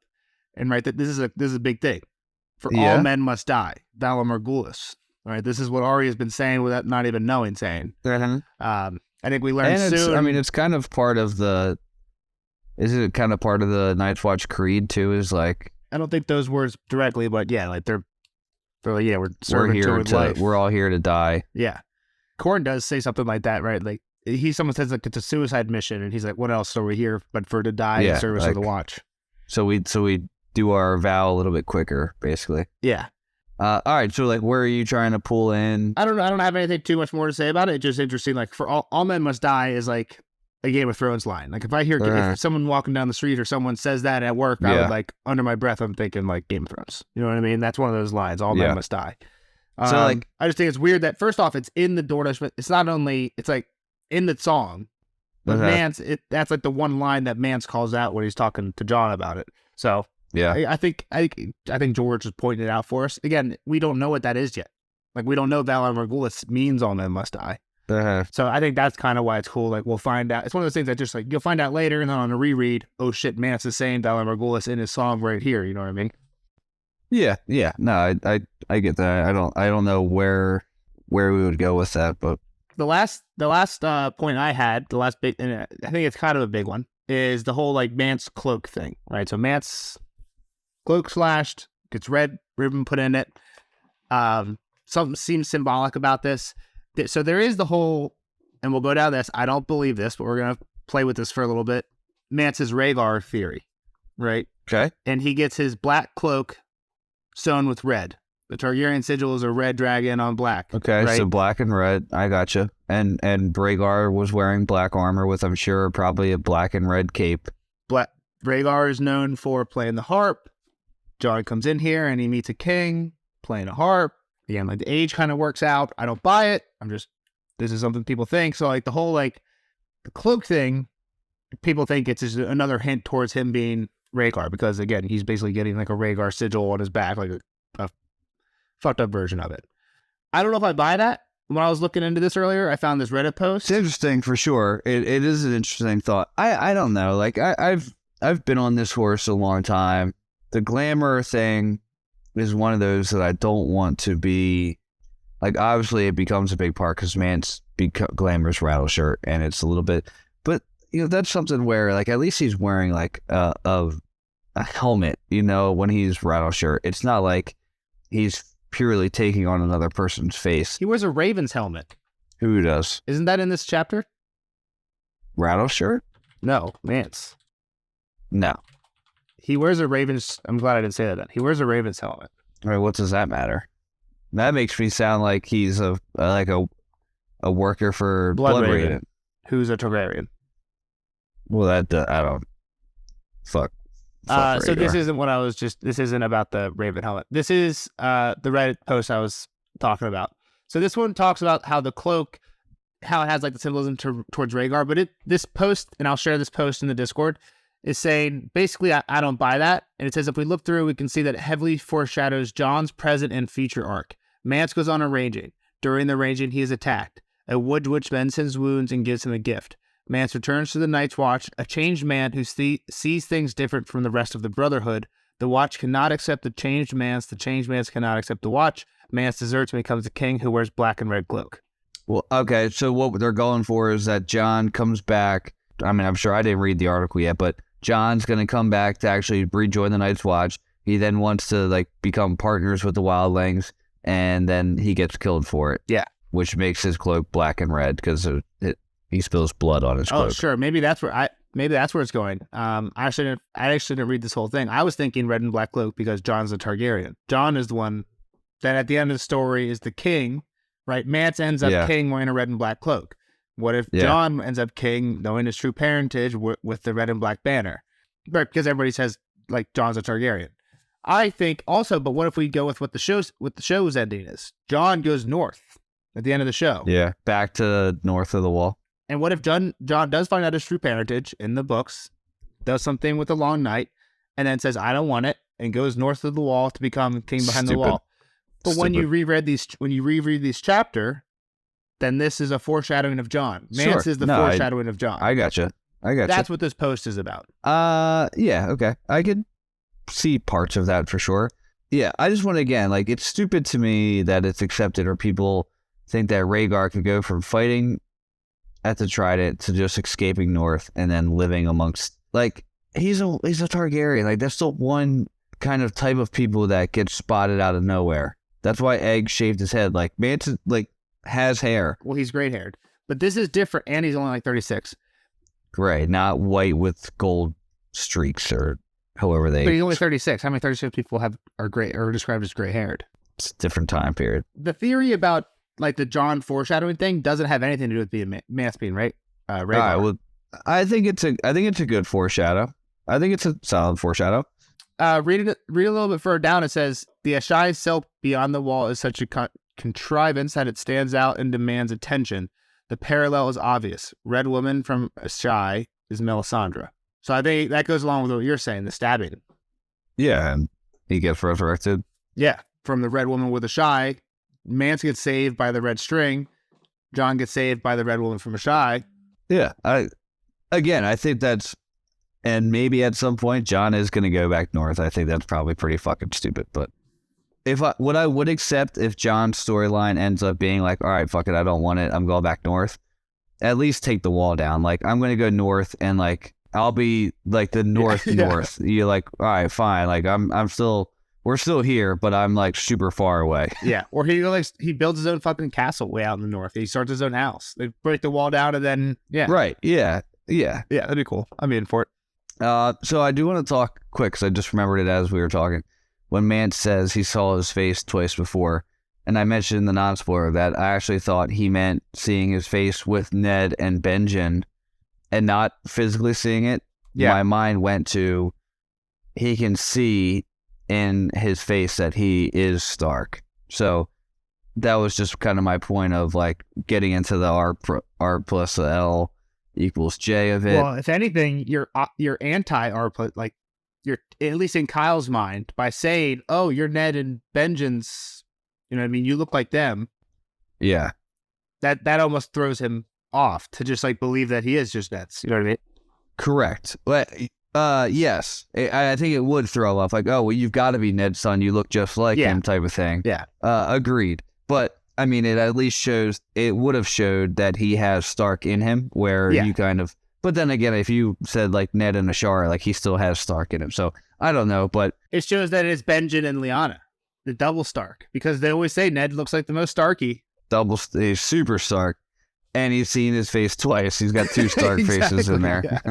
and this is a big thing. For all men must die. Valar Morghulis. All right, this is what Arya has been saying without not even saying. I think we learned soon. It's kind of part of the. Isn't it kind of part of the Night's Watch creed too? Is I don't think those words directly, but yeah, they're we're here we're all here to die. Yeah, Corn does say something like that, right? Someone says it's a suicide mission, and he's like, "What else are we here but for to die in service of the Watch?" So we do our vow a little bit quicker, basically. Yeah. All right. So where are you trying to pull in? I don't have anything too much more to say about it. It's just interesting. For all men must die is a Game of Thrones line. If I hear if someone walking down the street or someone says that at work, I would under my breath, I'm thinking Game of Thrones. You know what I mean? That's one of those lines. All men must die. So I just think it's weird that first off, it's in the Dornish. It's not only it's in the song, but Mance. That's the one line that Mance calls out when he's talking to John about it. So yeah, I think George is pointing it out for us. Again, we don't know what that is yet. We don't know Valar Morghulis means all men must die. So I think that's kind of why it's cool. We'll find out. It's one of those things that just you'll find out later, and then on a reread, oh shit, Mance is saying Valar Morghulis in his song right here. You know what I mean? Yeah. No, I get that. I don't know where we would go with that, but the last point I had, the last big, and I think it's kind of a big one, is the whole Mance cloak thing, right? So Mance cloak slashed, gets red ribbon put in it. Something seems symbolic about this. So there is the whole, and we'll go down this. I don't believe this, but we're gonna play with this for a little bit. Mance's Rhaegar theory, right? Okay. And he gets his black cloak sewn with red. The Targaryen sigil is a red dragon on black. Okay, right? So black and red. I gotcha. And Rhaegar was wearing black armor with, I'm sure, probably a black and red cape. Black Rhaegar is known for playing the harp. Jon comes in here and he meets a king playing a harp. Again, like the age kind of works out. I don't buy it. This is something people think. So like the whole like the cloak thing, people think it's just another hint towards him being Rhaegar because again, he's basically getting like a Rhaegar sigil on his back, like a fucked up version of it. I don't know if I buy that. When I was looking into this earlier, I found this Reddit post. It's interesting for sure. It is an interesting thought. I don't know. Like I've been on this horse a long time. The glamour thing is one of those that I don't want to be. Like obviously it becomes a big part because man's glamorous rattle shirt and it's a little bit. But you know that's something where like at least he's wearing like a helmet. You know when he's rattle shirt, it's not like he's purely taking on another person's face. He wears a Raven's helmet. Who does? Isn't that in this chapter? Rattle shirt? No, Mance. No. He wears a Raven's. I'm glad I didn't say that then. He wears a Raven's helmet. All right, what does that matter? That makes me sound like he's a worker for Blood Raven. Who's a Targaryen. Well, that I don't. Fuck. So this isn't what I was just. This isn't about the Raven helmet. This is the Reddit post I was talking about. So this one talks about how the cloak, how it has like the symbolism towards Rhaegar. But this post, and I'll share this post in the Discord, is saying basically I don't buy that. And it says if we look through, we can see that it heavily foreshadows Jon's present and future arc. Mance goes on a ranging. During the ranging, he is attacked. A wood witch mends his wounds and gives him a gift. Mance returns to the Night's Watch, a changed man who sees things different from the rest of the Brotherhood. The Watch cannot accept the changed Mance cannot accept the Watch. Mance deserts and becomes a king who wears black and red cloak. Well, okay, so what they're going for is that Jon comes back. I mean, I'm sure I didn't read the article yet, but Jon's going to come back to actually rejoin the Night's Watch. He then wants to like become partners with the Wildlings, and then he gets killed for it. Yeah. Which makes his cloak black and red because he spills blood on his cloak. Oh, sure. Maybe that's where it's going. I actually didn't read this whole thing. I was thinking red and black cloak because Jon's a Targaryen. Jon is the one that at the end of the story is the king, right? Mance ends up king wearing a red and black cloak. What if Jon ends up king knowing his true parentage with the red and black banner? Right, because everybody says like Jon's a Targaryen. I think also, but what if we go with what the show's ending is? Jon goes north at the end of the show. Yeah, back to north of the wall. And what if Jon does find out his true parentage in the books, does something with the Long Night, and then says, I don't want it, and goes north of the wall to become king behind the wall. But when you reread these chapter, then this is a foreshadowing of Jon. Mance is the foreshadowing of Jon. I gotcha. That's what this post is about. Yeah, okay. I could see parts of that for sure. Yeah, I just want to, again, like, it's stupid to me that it's accepted or people think that Rhaegar could go from fighting at the Trident to just escaping north and then living amongst, like, he's a Targaryen. Like, that's the one kind of type of people that gets spotted out of nowhere. That's why Egg shaved his head. Like, Mance, like, has hair. Well, he's gray haired, but this is different, and he's only like 36. Gray, not white with gold streaks or however they. But he's only 36. How many 36 people are gray or described as gray haired? It's a different time period. The theory about like the Jon foreshadowing thing doesn't have anything to do with being Mance being right. All right, well, I think it's a good foreshadow. I think it's a solid foreshadow. Read a little bit further down. It says the Ashai silk beyond the wall is such a contrivance that it stands out and demands attention. The parallel is obvious. Red woman from Ashai is Melisandre. So I think that goes along with what you're saying, the stabbing. Yeah, and he gets resurrected. Yeah, from the red woman with Ashai, Mance gets saved by the red string. Jon gets saved by the red woman from Ashai. Yeah, I think that's, and maybe at some point Jon is going to go back north. I think that's probably pretty fucking stupid, but what I would accept if Jon's storyline ends up being like, all right, fuck it, I don't want it, I'm going back north. At least take the wall down. Like, I'm going to go north and like, I'll be like the north. You're like, all right, fine. Like, we're still here, but I'm like super far away. Yeah. Or he builds his own fucking castle way out in the north. He starts his own house. They break the wall down and then, yeah. Right. Yeah. Yeah, that'd be cool. I'm in for it. So I do want to talk quick because I just remembered it as we were talking. When Mance says he saw his face twice before, and I mentioned in the non-spoiler that I actually thought he meant seeing his face with Ned and Benjen and not physically seeing it. my mind went to he can see in his face that he is Stark. So that was just kind of my point of like getting into the R plus L equals J of it. Well, if anything, you're anti R plus, like you're at least in Kyle's mind by saying, "Oh, you're Ned and Benjen's." You know what I mean? You look like them. Yeah. That almost throws him off to just like believe that he is just Ned's. You know what I mean? Correct. But yes, I think it would throw off like, oh, well, you've got to be Ned's son. You look just like him, type of thing. Yeah. Agreed. But I mean, it at least would have showed that he has Stark in him, where you kind of. But then again, if you said like Ned and Ashara, like he still has Stark in him. So I don't know, but it shows that it's Benjen and Lyanna, the double Stark, because they always say Ned looks like the most Starky. He's super Stark, and you've seen his face twice. He's got two Stark faces in there.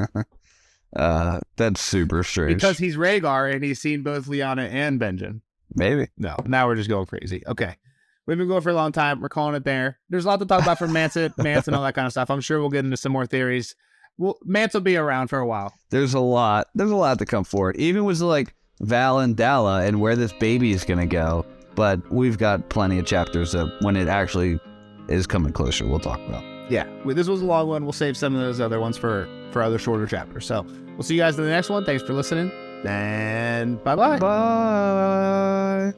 Yeah. That's super strange. Because he's Rhaegar and he's seen both Lyanna and Benjen. Maybe. No, now we're just going crazy. Okay. We've been going for a long time. We're calling it there. There's a lot to talk about from Mance and all that kind of stuff. I'm sure we'll get into some more theories. Mance will be around for a while. There's a lot to come forward. Even with like Val and Dalla and where this baby is going to go. But we've got plenty of chapters of when it actually is coming closer. We'll talk about. Yeah. This was a long one. We'll save some of those other ones for other shorter chapters. So we'll see you guys in the next one. Thanks for listening. And bye-bye. Bye.